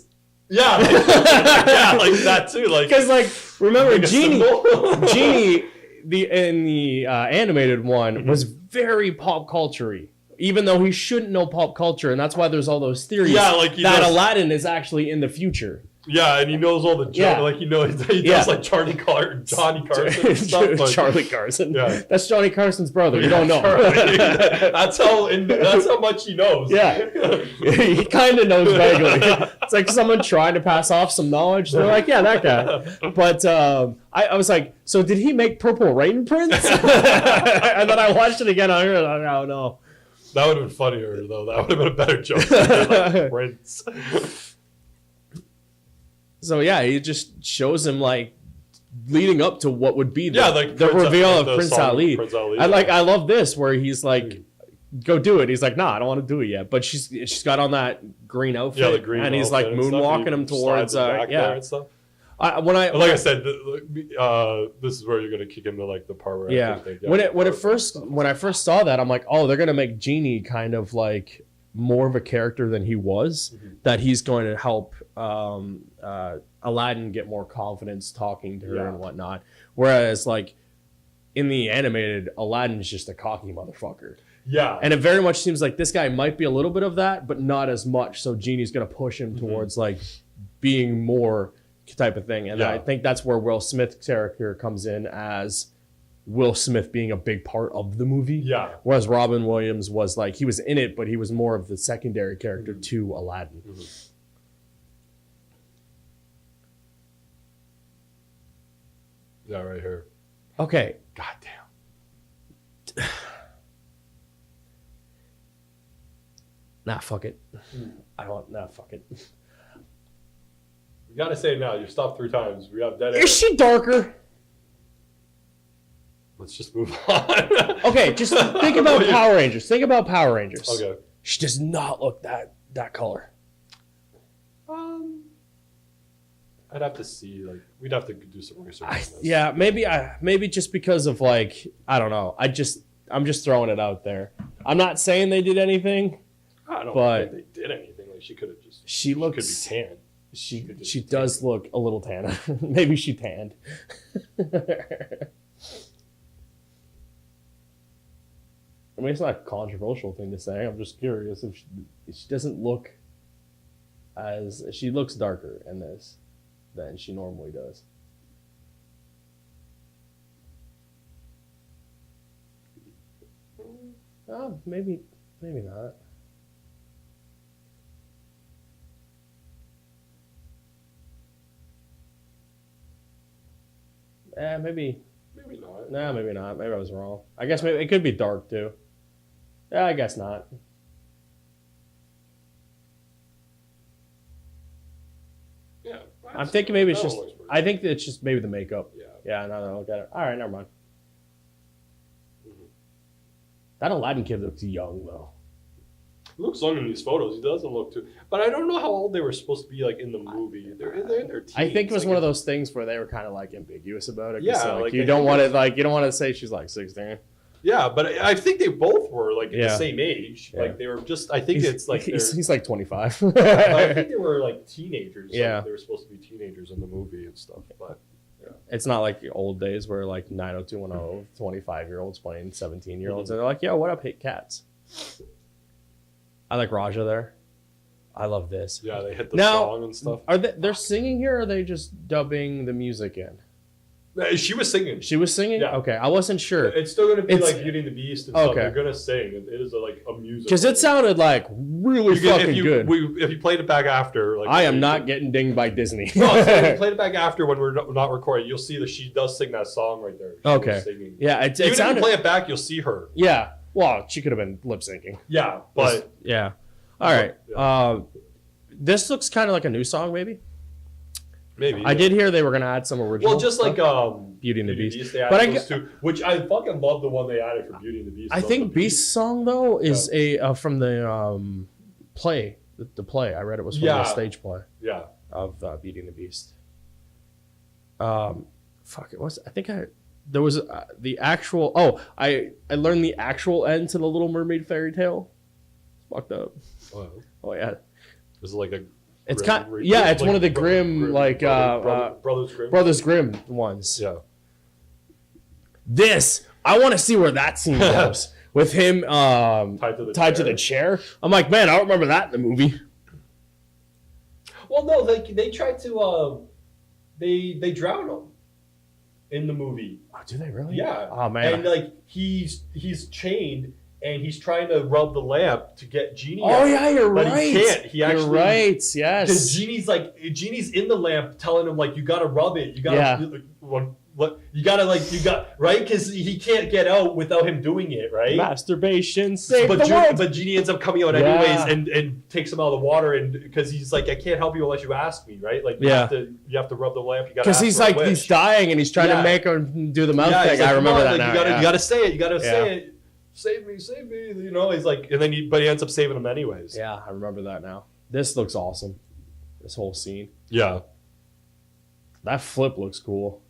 Speaker 2: Yeah, yeah, like that too. Like
Speaker 1: because like remember Genie, in the animated one was very pop culture-y. Even though he shouldn't know pop culture, and that's why there's all those theories
Speaker 2: like
Speaker 1: that Aladdin is actually in the future.
Speaker 2: Yeah, and he knows all the jokes.
Speaker 1: Yeah.
Speaker 2: Like he does like Johnny Carson and stuff. But,
Speaker 1: Charlie Carson.
Speaker 2: Yeah.
Speaker 1: That's Johnny Carson's brother. You don't know.
Speaker 2: that's how much he knows.
Speaker 1: Yeah. He kind of knows vaguely. It's like someone trying to pass off some knowledge. They're like, yeah, that guy. But I was like, so did he make Purple Rain Prince? And then I watched it again. I don't know.
Speaker 2: That would have been funnier, though. That would have been a better joke than like Prince.
Speaker 1: So yeah, he just shows him like leading up to what would be the
Speaker 2: Prince,
Speaker 1: reveal of
Speaker 2: the
Speaker 1: Prince
Speaker 2: song
Speaker 1: Ali.
Speaker 2: Prince Ali.
Speaker 1: I love this where he's like, go do it. He's like, nah, I don't want to do it yet. But she's got on that green outfit,
Speaker 2: the green
Speaker 1: and he's like moonwalking him towards
Speaker 2: and stuff.
Speaker 1: Like
Speaker 2: I said, this is where you're gonna kick into like the part where
Speaker 1: when I first saw that, I'm like, oh, they're gonna make Genie kind of like more of a character than he was, that he's going to help Aladdin get more confidence talking to her and whatnot. Whereas like in the animated, Aladdin's just a cocky motherfucker.
Speaker 2: Yeah.
Speaker 1: And it very much seems like this guy might be a little bit of that, but not as much. So Genie's going to push him towards like being more type of thing. And I think that's where Will Smith's character comes in, as Will Smith being a big part of the movie.
Speaker 2: Yeah.
Speaker 1: Whereas Robin Williams was like, he was in it, but he was more of the secondary character to Aladdin.
Speaker 2: Yeah, right here.
Speaker 1: Okay.
Speaker 2: Goddamn.
Speaker 1: Nah, fuck it. Fuck it.
Speaker 2: You gotta say it now. You've stopped 3 times. We have dead air.
Speaker 1: Is she darker?
Speaker 2: Let's just move on.
Speaker 1: Okay, just think about Power Rangers. Think about Power Rangers.
Speaker 2: Okay.
Speaker 1: She does not look that color.
Speaker 2: I'd have to see. Like, we'd have to do some research on this.
Speaker 1: Yeah, maybe just because of like, I don't know. I'm just throwing it out there. I'm not saying they did anything.
Speaker 2: I don't think they did anything. Like, she could have just.
Speaker 1: She
Speaker 2: could be tan.
Speaker 1: She does look a little tan. Maybe she tanned. I mean, it's not a controversial thing to say. I'm just curious if she doesn't look as... She looks darker in this than she normally does. Oh, maybe not. Maybe
Speaker 2: not.
Speaker 1: Nah, maybe not. Maybe I was wrong. I guess maybe it could be dark too. Yeah, I guess not.
Speaker 2: Yeah.
Speaker 1: I'm thinking maybe it's just... I think that it's just maybe the makeup.
Speaker 2: Yeah.
Speaker 1: Yeah, now that I look at it. All right, never mind. That Aladdin kid looks young, though.
Speaker 2: He looks young in these photos. He doesn't look too... But I don't know how old they were supposed to be, like, in the movie. They're in their teens.
Speaker 1: I think it was one of those things where they were kind of, like, ambiguous about it.
Speaker 2: Yeah.
Speaker 1: So,
Speaker 2: like
Speaker 1: you don't want to say she's, like, 16.
Speaker 2: Yeah, but I think they both were, like, at the same age. Yeah. Like, they were just... I think it's, like...
Speaker 1: He's like 25.
Speaker 2: I think they were, like, teenagers.
Speaker 1: Yeah.
Speaker 2: Like, they were supposed to be teenagers in the movie and stuff, but... Yeah.
Speaker 1: It's not like the old days where like 90210 25-year-olds playing 17-year-olds and they're like, yo, what up, hate cats? I like Raja there. I love this.
Speaker 2: Yeah, they hit the song and stuff.
Speaker 1: Are they're singing here, or are they just dubbing the music in?
Speaker 2: She was singing.
Speaker 1: She was singing?
Speaker 2: Yeah.
Speaker 1: Okay, I wasn't sure.
Speaker 2: It's still going to be like Beauty and the Beast and stuff.
Speaker 1: Okay.
Speaker 2: They're going to sing. It is like a music.
Speaker 1: Because it sounded like really fucking good.
Speaker 2: If you played it back after... like
Speaker 1: I am not getting dinged by Disney.
Speaker 2: No, if you played it back after when we're not recording, you'll see that she does sing that song right there.
Speaker 1: Okay. Yeah,
Speaker 2: Even if you play it back, you'll see her.
Speaker 1: Yeah. Well, she could have been lip syncing.
Speaker 2: Yeah, but...
Speaker 1: Yeah. All right.
Speaker 2: Yeah.
Speaker 1: This looks kind of like a new song, maybe.
Speaker 2: Maybe.
Speaker 1: I did hear they were going to add some original.
Speaker 2: Well, just like
Speaker 1: Beauty and the Beast.
Speaker 2: They added those two, which I fucking love the one they added for Beauty and the Beast.
Speaker 1: I think Beast's song, though, is from the play. The play. I read it was from the stage play.
Speaker 2: Yeah.
Speaker 1: Of Beauty and the Beast. Fuck, it was... I think there was the actual... Oh, I learned the actual end to the Little Mermaid fairy tale. It's fucked up. Oh, yeah.
Speaker 2: Is it like a...
Speaker 1: It's it's one of the Grimm, Brothers Grimm ones.
Speaker 2: Yeah.
Speaker 1: This, I want to see where that scene goes with him tied to the chair. I'm like, man, I don't remember that in the movie.
Speaker 2: Well, no, they tried to they drown him in the movie.
Speaker 1: Oh, do they really?
Speaker 2: Yeah.
Speaker 1: Oh man.
Speaker 2: And like he's chained and he's trying to rub the lamp to get Genie.
Speaker 1: Oh
Speaker 2: out,
Speaker 1: yeah, you're
Speaker 2: but
Speaker 1: right.
Speaker 2: He can't. You're
Speaker 1: right. Yes.
Speaker 2: Because Genie's in the lamp telling him like you gotta rub it. You gotta right because he can't get out without him doing it, right?
Speaker 1: Masturbation save the world.
Speaker 2: But Genie ends up coming out anyways and takes him out of the water and because he's like I can't help you unless you ask me, right? Like you have to rub the lamp. You gotta
Speaker 1: because he's like he's dying and he's trying to make him do the mouth thing. I remember that now.
Speaker 2: You gotta say it. You gotta say it. Save me. You know, he's like, and then he ends up saving him anyways.
Speaker 1: Yeah, I remember that now. This looks awesome. This whole scene.
Speaker 2: Yeah.
Speaker 1: That flip looks cool.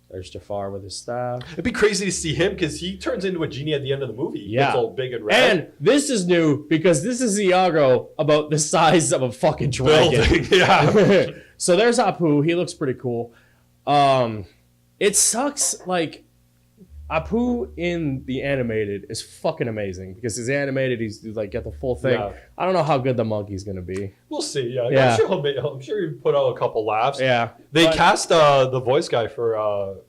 Speaker 1: There's Jafar with his staff.
Speaker 2: It'd be crazy to see him because he turns into a genie at the end of the movie. He gets all big and red.
Speaker 1: And this is new because this is Iago about the size of a fucking dragon.
Speaker 2: Yeah.
Speaker 1: So there's Apu. He looks pretty cool. It sucks. Like Apu in the animated is fucking amazing because his animated he's like get the full thing. Yeah. I don't know how good the monkey's gonna be.
Speaker 2: We'll see. Yeah. I'm sure he put out a couple laughs.
Speaker 1: Yeah.
Speaker 2: They cast the voice guy for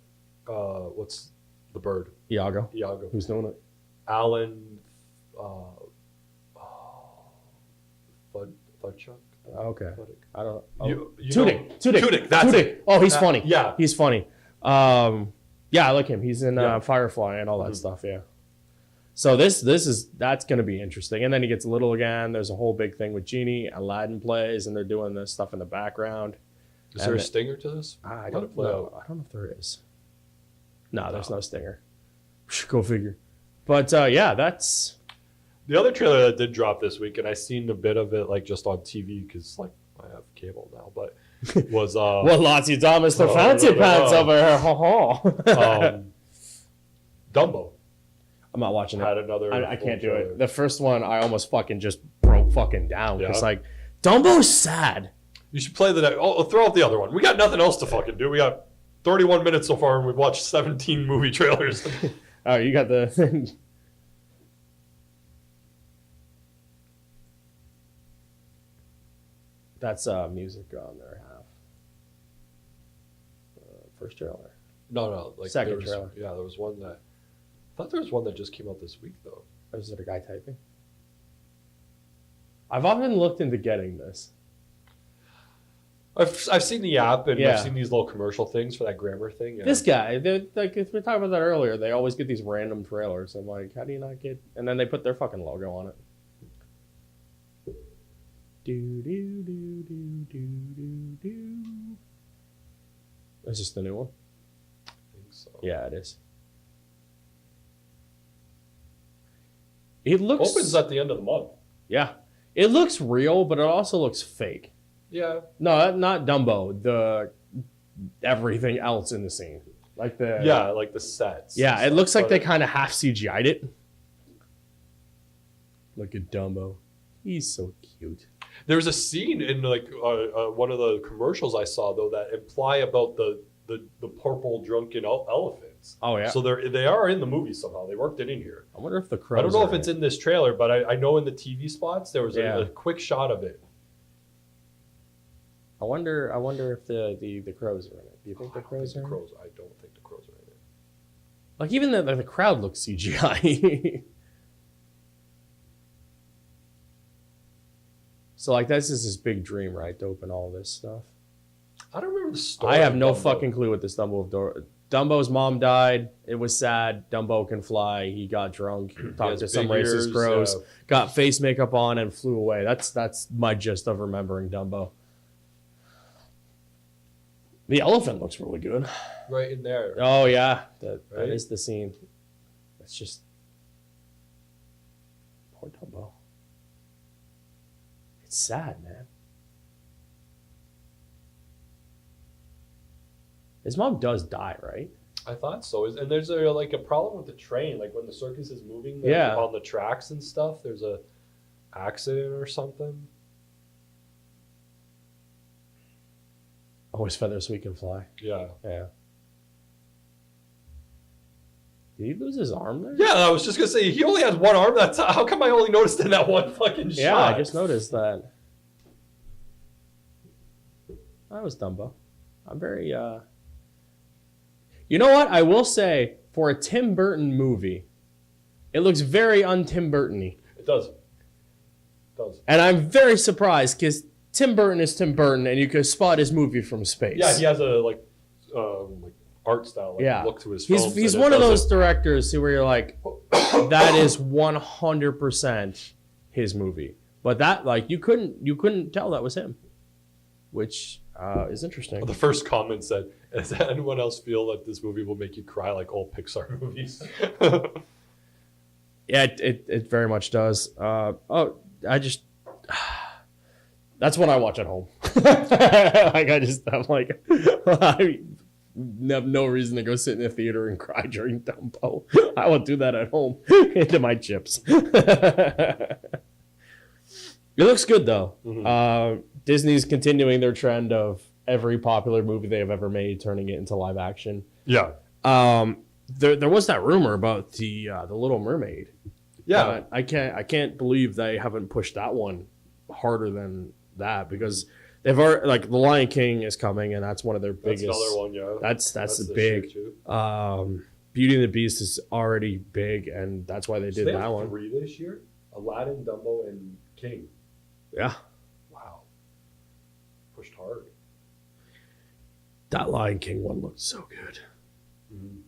Speaker 2: what's the bird?
Speaker 1: Iago.
Speaker 2: Who's
Speaker 1: doing it?
Speaker 2: Alan Fudchuck.
Speaker 1: Okay. I don't know.
Speaker 2: Tudyk. That's it.
Speaker 1: Oh, he's funny.
Speaker 2: Yeah.
Speaker 1: He's funny. Yeah, I like him. He's in Firefly and all that stuff. Yeah. So that's going to be interesting. And then he gets little again. There's a whole big thing with Genie. Aladdin plays, and they're doing this stuff in the background.
Speaker 2: Is there a stinger to this?
Speaker 1: I don't know. I don't know if there is. No, there's no stinger. Go figure. But yeah, that's
Speaker 2: the other trailer that did drop this week, and I seen a bit of it like just on TV because like I have cable now, but. Was
Speaker 1: well, Lottie Thomas, the fancy pants over here.
Speaker 2: Dumbo.
Speaker 1: I'm not watching
Speaker 2: Had
Speaker 1: it.
Speaker 2: Another.
Speaker 1: I can't do it. The first one, I almost fucking just broke fucking down. It's like Dumbo's sad.
Speaker 2: You should play the. Oh, throw out the other one. We got nothing else to fucking do. We got 31 minutes so far, and we've watched 17 movie trailers.
Speaker 1: Oh, you got the. That's music on there. First trailer.
Speaker 2: No. Like
Speaker 1: second trailer.
Speaker 2: Yeah, there was one that. I thought there was one that just came out this week though.
Speaker 1: Or is it a guy typing? I've often looked into getting this.
Speaker 2: I've seen the app and I've seen these little commercial things for that grammar thing. Yeah.
Speaker 1: This guy, like we were talking about that earlier. They always get these random trailers. I'm like, how do you not get? And then they put their fucking logo on it. Do. Is this the new one?
Speaker 2: I think so.
Speaker 1: Yeah, it is. It looks
Speaker 2: opens at the end of the month.
Speaker 1: Yeah, it looks real, but it also looks fake.
Speaker 2: Yeah.
Speaker 1: No, not Dumbo. The everything else in the scene, like the
Speaker 2: like the sets.
Speaker 1: Yeah, it looks like they kind of half CGI'd it. Look at Dumbo. He's so cute.
Speaker 2: There's a scene in like one of the commercials I saw though that imply about the purple drunken elephants.
Speaker 1: Oh yeah.
Speaker 2: So they are in the movie somehow. They worked it in here.
Speaker 1: I wonder if the crows.
Speaker 2: I don't know if it's in this trailer, but I know in the TV spots there was a quick shot of it.
Speaker 1: I wonder if the crows are in it. Do you think the crows are in it?
Speaker 2: I don't think the crows are in it.
Speaker 1: Like even the crowd looks CGI. So like this is his big dream, right? To open all this stuff.
Speaker 2: I don't remember the story.
Speaker 1: I have no fucking clue what this Dumbo's mom died. It was sad. Dumbo can fly. He got drunk. Talked to some racist crows. Got face makeup on and flew away. That's my gist of remembering Dumbo. The elephant looks really good.
Speaker 2: Right in there.
Speaker 1: Oh yeah, that is the scene. It's just poor Dumbo. It's sad, man. His mom does die, right?
Speaker 2: I thought so. And there's like a problem with the train, like when the circus is moving on the tracks and stuff. There's a accident or something.
Speaker 1: Always feathers so he can fly.
Speaker 2: Yeah.
Speaker 1: Did he lose his arm there?
Speaker 2: Yeah, I was just gonna say he only has one arm. How come I only noticed in that one fucking shot?
Speaker 1: Yeah, I just noticed that. I was Dumbo. I'm very. You know what? I will say for a Tim Burton movie, it looks very un-Tim Burton-y.
Speaker 2: It does.
Speaker 1: And I'm very surprised because Tim Burton is Tim Burton, and you could spot his movie from space.
Speaker 2: Yeah, he has a art style, look to his films.
Speaker 1: He's one of those directors where you're like, that is 100% his movie. But that you couldn't tell that was him, which is interesting.
Speaker 2: The first comment said, "Does anyone else feel that this movie will make you cry like all Pixar movies?"
Speaker 1: Yeah, it very much does. That's what I watch at home. I have no reason to go sit in the theater and cry during Dumbo. I will do that at home into my chips. It looks good though. Mm-hmm. Disney's continuing their trend of every popular movie they have ever made turning it into live action.
Speaker 2: Yeah.
Speaker 1: There was that rumor about the Little Mermaid.
Speaker 2: Yeah.
Speaker 1: I can't believe they haven't pushed that one harder than that, because they've already, like, The Lion King is coming, and that's one of their biggest.
Speaker 2: That's another one, yeah.
Speaker 1: That's the big. Beauty and the Beast is already big, and that's why they did that one.
Speaker 2: 3 this year: Aladdin, Dumbo, and King.
Speaker 1: Yeah.
Speaker 2: Wow. Pushed hard.
Speaker 1: That Lion King one looked so good.
Speaker 2: Mm-hmm.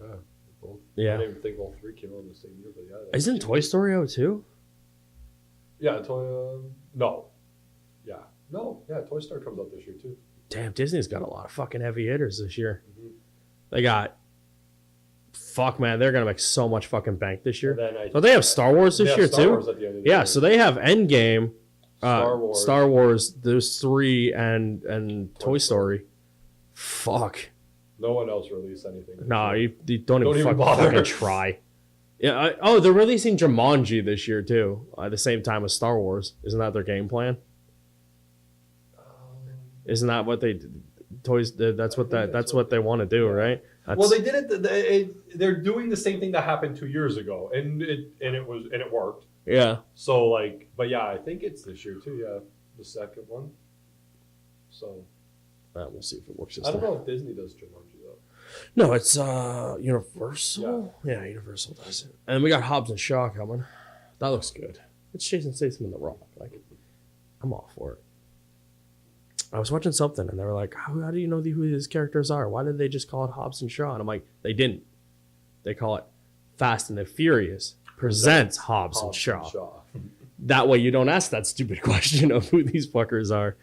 Speaker 2: Yeah. Both.
Speaker 1: Yeah.
Speaker 2: I didn't even think all 3 came out in the same year, but yeah.
Speaker 1: Isn't Toy Story out too?
Speaker 2: Yeah, no. Yeah. No, yeah, Toy Story comes out this year too.
Speaker 1: Damn, Disney's got a lot of fucking heavy hitters this year.
Speaker 2: Mm-hmm.
Speaker 1: They got... Fuck, man, they're going to make so much fucking bank this year.
Speaker 2: But
Speaker 1: they have Star Wars this year,
Speaker 2: Star
Speaker 1: too.
Speaker 2: Wars at the end of the
Speaker 1: yeah,
Speaker 2: year.
Speaker 1: so they have Endgame,
Speaker 2: Star Wars,
Speaker 1: those 3, and Toy Story. Fuck.
Speaker 2: No one else released anything.
Speaker 1: Nah, you don't even
Speaker 2: bother.
Speaker 1: fucking try. Yeah. They're releasing Jumanji this year too, at the same time as Star Wars. Isn't that their game plan? Isn't that what they toys? That's what they want to do, right?
Speaker 2: Well, they did it. They're doing the same thing that happened 2 years ago, and it worked.
Speaker 1: Yeah.
Speaker 2: So but yeah, I think it's this year too. Yeah, the second one. So.
Speaker 1: We'll see if it works.
Speaker 2: I don't know if Disney does Jumanji though.
Speaker 1: No, it's Universal. Yeah, Universal does it. And we got Hobbs and Shaw coming. That looks good. It's Jason Statham in The Rock. Like, I'm all for it. I was watching something and they were like, "How do you know who his characters are? Why did they just call it Hobbs and Shaw?" And I'm like, they didn't. They call it Fast and the Furious presents Hobbs and Shaw. That way you don't ask that stupid question of who these fuckers are.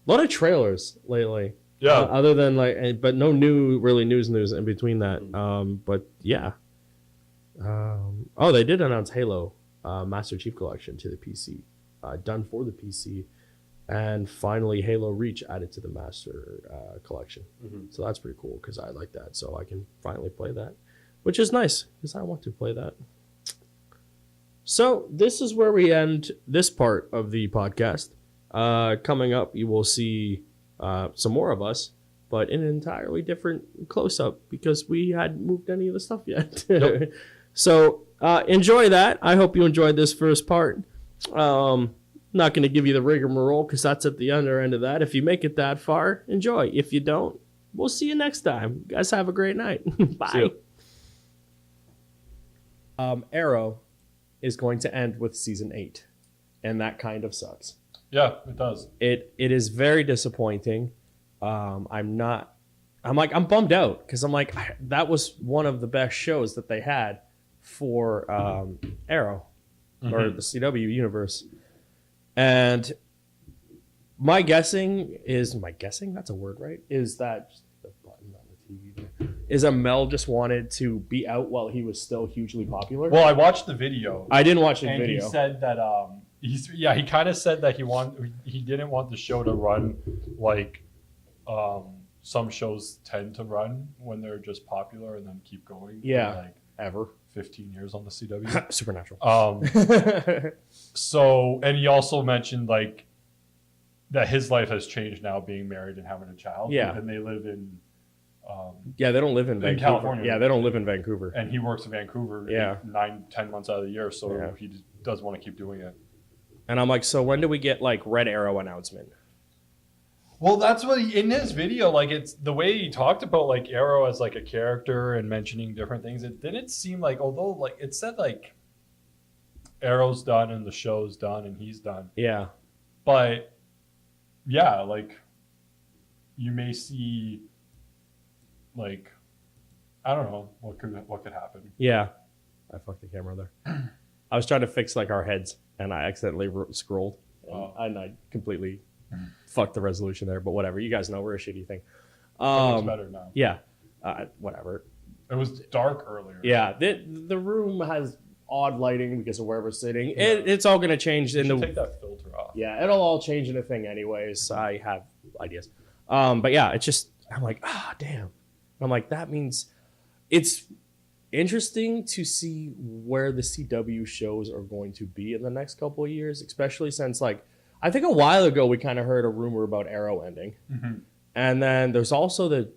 Speaker 1: A lot of trailers lately.
Speaker 2: Yeah.
Speaker 1: Other than but no news in between that. But yeah. They did announce Halo Master Chief Collection to the PC. Done for the PC. And finally Halo Reach added to the Master Collection. Mm-hmm. So that's pretty cool because I like that. So I can finally play that. Which is nice because I want to play that. So this is where we end this part of the podcast. Coming up, you will see some more of us, but in an entirely different close-up because we hadn't moved any of the stuff yet. Nope. So enjoy that. I hope you enjoyed this first part. Not going to give you the rigmarole because that's at the other end of that. If you make it that far, enjoy. If you don't, we'll see you next time. You guys have a great night. Bye. Arrow is going to end with season 8, and that kind of sucks.
Speaker 2: Yeah, it does.
Speaker 1: It is very disappointing. I'm bummed out because I'm like, that was one of the best shows that they had for Arrow or the CW universe. And my guessing, that's a word, right? Is that just the button on the TV there? Is Mel just wanted to be out while he was still hugely popular?
Speaker 2: Well, I watched the video.
Speaker 1: I didn't watch the video.
Speaker 2: And he said that he kind of said that he didn't want the show to run like some shows tend to run when they're just popular and then keep going.
Speaker 1: Yeah,
Speaker 2: for
Speaker 1: ever
Speaker 2: 15 years on the CW.
Speaker 1: Supernatural.
Speaker 2: So, and he also mentioned that his life has changed now, being married and having a child.
Speaker 1: Yeah,
Speaker 2: and they live in.
Speaker 1: They don't live in Vancouver.
Speaker 2: California.
Speaker 1: Yeah, they don't live in Vancouver.
Speaker 2: And he works in Vancouver.
Speaker 1: Yeah.
Speaker 2: 9-10 months out of the year, so he does want to keep doing it.
Speaker 1: And I'm like, so when do we get like Red Arrow announcement?
Speaker 2: Well, that's what in this video, like it's the way he talked about like Arrow as like a character and mentioning different things. It didn't seem like, although like it said like Arrow's done and the show's done and he's done.
Speaker 1: Yeah.
Speaker 2: But yeah, like you may see like I don't know what could happen.
Speaker 1: Yeah. I fucked the camera there. I was trying to fix like our heads and I accidentally scrolled and I completely fucked the resolution there, but whatever. You guys know we're a shitty thing.
Speaker 2: It looks better now.
Speaker 1: Yeah. Whatever.
Speaker 2: It was dark earlier.
Speaker 1: Yeah. The room has odd lighting because of where we're sitting. Yeah. It's all going to change.
Speaker 2: Take that filter off.
Speaker 1: Yeah. It'll all change in a thing anyways. I have ideas. But yeah, it's just, I'm like, damn. I'm like, that means it's interesting to see where the CW shows are going to be in the next couple of years, especially since like, I think a while ago we kind of heard a rumor about Arrow ending, and then there's also the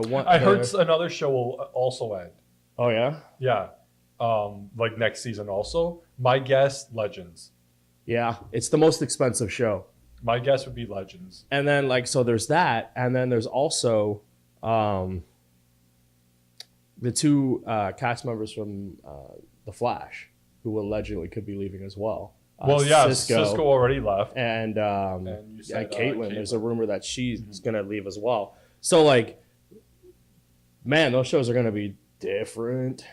Speaker 1: one. I
Speaker 2: heard another show will also end.
Speaker 1: Oh yeah,
Speaker 2: yeah, like next season also. My guess, Legends.
Speaker 1: Yeah, it's the most expensive show.
Speaker 2: My guess would be Legends.
Speaker 1: And then like so there's that, and then there's also the two cast members from The Flash who allegedly could be leaving as well.
Speaker 2: Well, yeah, Cisco already left.
Speaker 1: And you said, Caitlin, there's a rumor that she's going to leave as well. So, like, man, those shows are going to be different.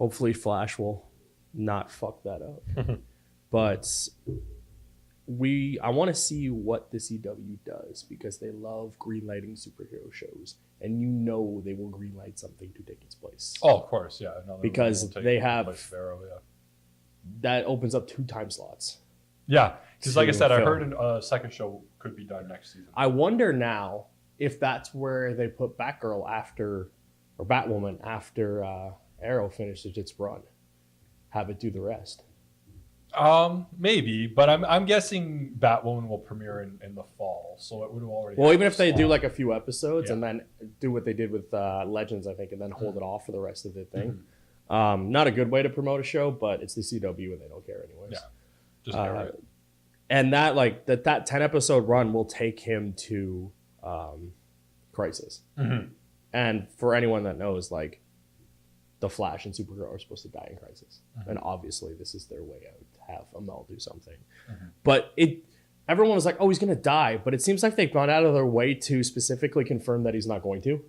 Speaker 1: Hopefully Flash will not fuck that up. But I want to see what the CW does because they love greenlighting superhero shows. And you know they will greenlight something to take its place.
Speaker 2: Oh, of course, yeah.
Speaker 1: Because they have...
Speaker 2: Sparrow, yeah.
Speaker 1: That opens up 2 time slots.
Speaker 2: Yeah, because like I said, I heard a second show could be done next season.
Speaker 1: I wonder now if that's where they put Batgirl after, or Batwoman after Arrow finishes its run. Have it do the rest.
Speaker 2: Maybe, but I'm guessing Batwoman will premiere in the fall, so it would have already.
Speaker 1: Well, even if they do like a few episodes and then do what they did with Legends, I think, and then hold it off for the rest of the thing. Not a good way to promote a show, but it's the CW and they don't care anyways.
Speaker 2: Yeah, just air it.
Speaker 1: And that like that 10 episode run will take him to Crisis. And for anyone that knows, like the Flash and Supergirl are supposed to die in Crisis, and obviously this is their way out to have Amel do something. But everyone was like, "Oh, he's gonna die," but it seems like they've gone out of their way to specifically confirm that he's not going to.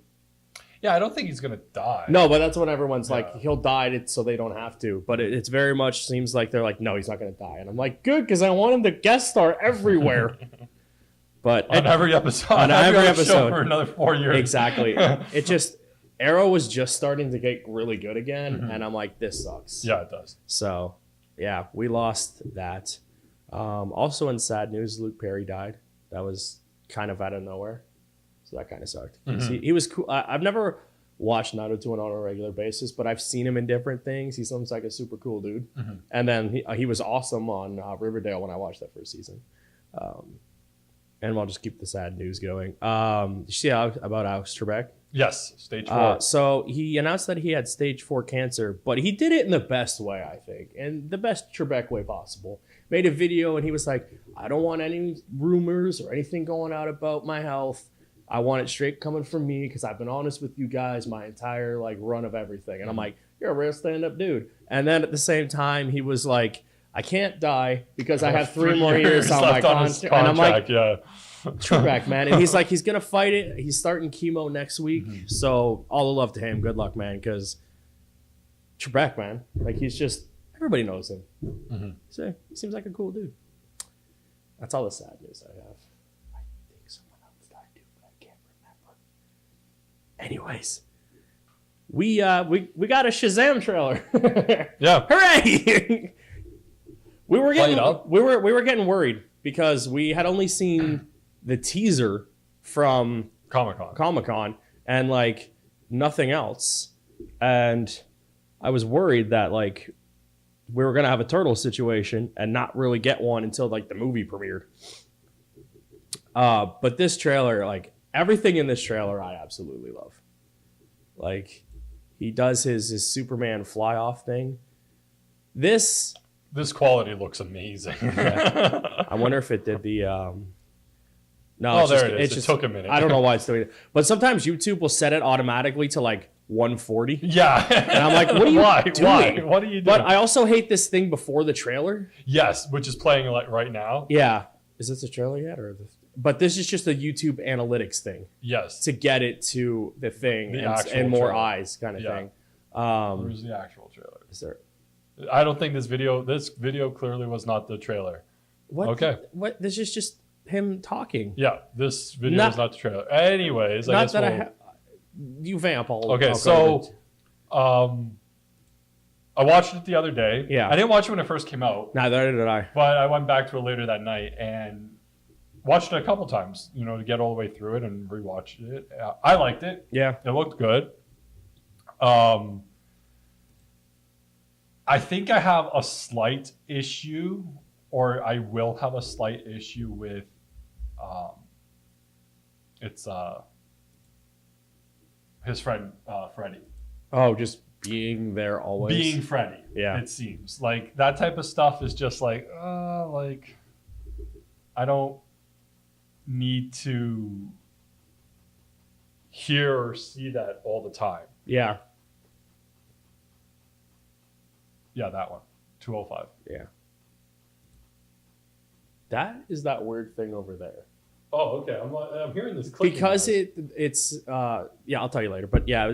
Speaker 2: Yeah, I don't think he's going to die.
Speaker 1: No, but that's what everyone's like, he'll die so they don't have to. But it's very much seems like they're like, no, he's not going to die. And I'm like, good, because I want him to guest star everywhere. But
Speaker 2: on every episode.
Speaker 1: On every episode.
Speaker 2: For another 4 years.
Speaker 1: Exactly. It just, Arrow was just starting to get really good again. And I'm like, this sucks.
Speaker 2: Yeah, it does.
Speaker 1: So, yeah, we lost that. Also in sad news, Luke Perry died. That was kind of out of nowhere. So that kind of sucked. He was cool. I've never watched Naruto on a regular basis, but I've seen him in different things. He seems like a super cool dude. And then he was awesome on Riverdale when I watched that first season. And we'll just keep the sad news going. Did you see about Alex Trebek?
Speaker 2: Yes, stage 4.
Speaker 1: So he announced that he had stage 4 cancer, but he did it in the best way, I think, and the best Trebek way possible. Made a video and he was like, I don't want any rumors or anything going out about my health. I want it straight coming from me because I've been honest with you guys my entire like run of everything. And I'm like, you're a real stand-up dude. And then at the same time, he was like, I can't die because I have 3 more years on my contract. And I'm like, Trebek, man. And he's like, he's going to fight it. He's starting chemo next week. So all the love to him. Good luck, man. Because Trebek, man, like he's just, everybody knows him. So he seems like a cool dude. That's all the sad news I have. Anyways, we got a Shazam trailer.
Speaker 2: Yeah,
Speaker 1: hooray! we were getting worried because we had only seen the teaser from Comic-Con and like nothing else, and I was worried that like we were gonna have a turtle situation and not really get one until like the movie premiered. But this trailer, like. Everything in this trailer I absolutely love. Like, he does his Superman fly-off thing. This
Speaker 2: This quality looks amazing.
Speaker 1: I wonder if it did the. No,
Speaker 2: Oh,
Speaker 1: it's
Speaker 2: there
Speaker 1: just,
Speaker 2: it is.
Speaker 1: it's
Speaker 2: It
Speaker 1: just,
Speaker 2: took a minute.
Speaker 1: I don't know why it's doing it, but sometimes YouTube will set it automatically to like 140.
Speaker 2: Yeah.
Speaker 1: And I'm like, what are you doing?
Speaker 2: Why? What are you doing?
Speaker 1: But I also hate this thing before the trailer.
Speaker 2: Yes, which is playing like right now.
Speaker 1: Yeah. Is this a trailer yet? But this is just a YouTube analytics thing
Speaker 2: Yes.
Speaker 1: to get it to the thing
Speaker 2: The
Speaker 1: and
Speaker 2: actual
Speaker 1: more
Speaker 2: trailer.
Speaker 1: eyes kind of
Speaker 2: Yeah.
Speaker 1: thing.
Speaker 2: Where's the actual trailer?
Speaker 1: Is there
Speaker 2: I don't think this video clearly was not the trailer.
Speaker 1: what?
Speaker 2: Okay.
Speaker 1: What? This is just him talking.
Speaker 2: Yeah, this video is not the trailer. Anyways, I
Speaker 1: Not
Speaker 2: guess
Speaker 1: that you vamp all.
Speaker 2: Okay,
Speaker 1: I'll
Speaker 2: so
Speaker 1: go
Speaker 2: I watched it the other day.
Speaker 1: Yeah.
Speaker 2: I didn't watch it when it first came out,
Speaker 1: neither did I.
Speaker 2: but I went back to it later that night and watched it a couple times, to get all the way through it and rewatched it. I liked it.
Speaker 1: Yeah.
Speaker 2: It looked good. I think I have a slight issue, or I will have a slight issue with it's his friend Freddie.
Speaker 1: Oh, just being there always.
Speaker 2: Being Freddie.
Speaker 1: Yeah.
Speaker 2: It seems. Like that type of stuff is just like I don't need to hear or see that all the time.
Speaker 1: Yeah.
Speaker 2: Yeah, that one. 205.
Speaker 1: Yeah. That is that weird thing over there.
Speaker 2: Oh, okay. I'm hearing this clicking
Speaker 1: Because
Speaker 2: noise.
Speaker 1: it's yeah, I'll tell you later. But yeah,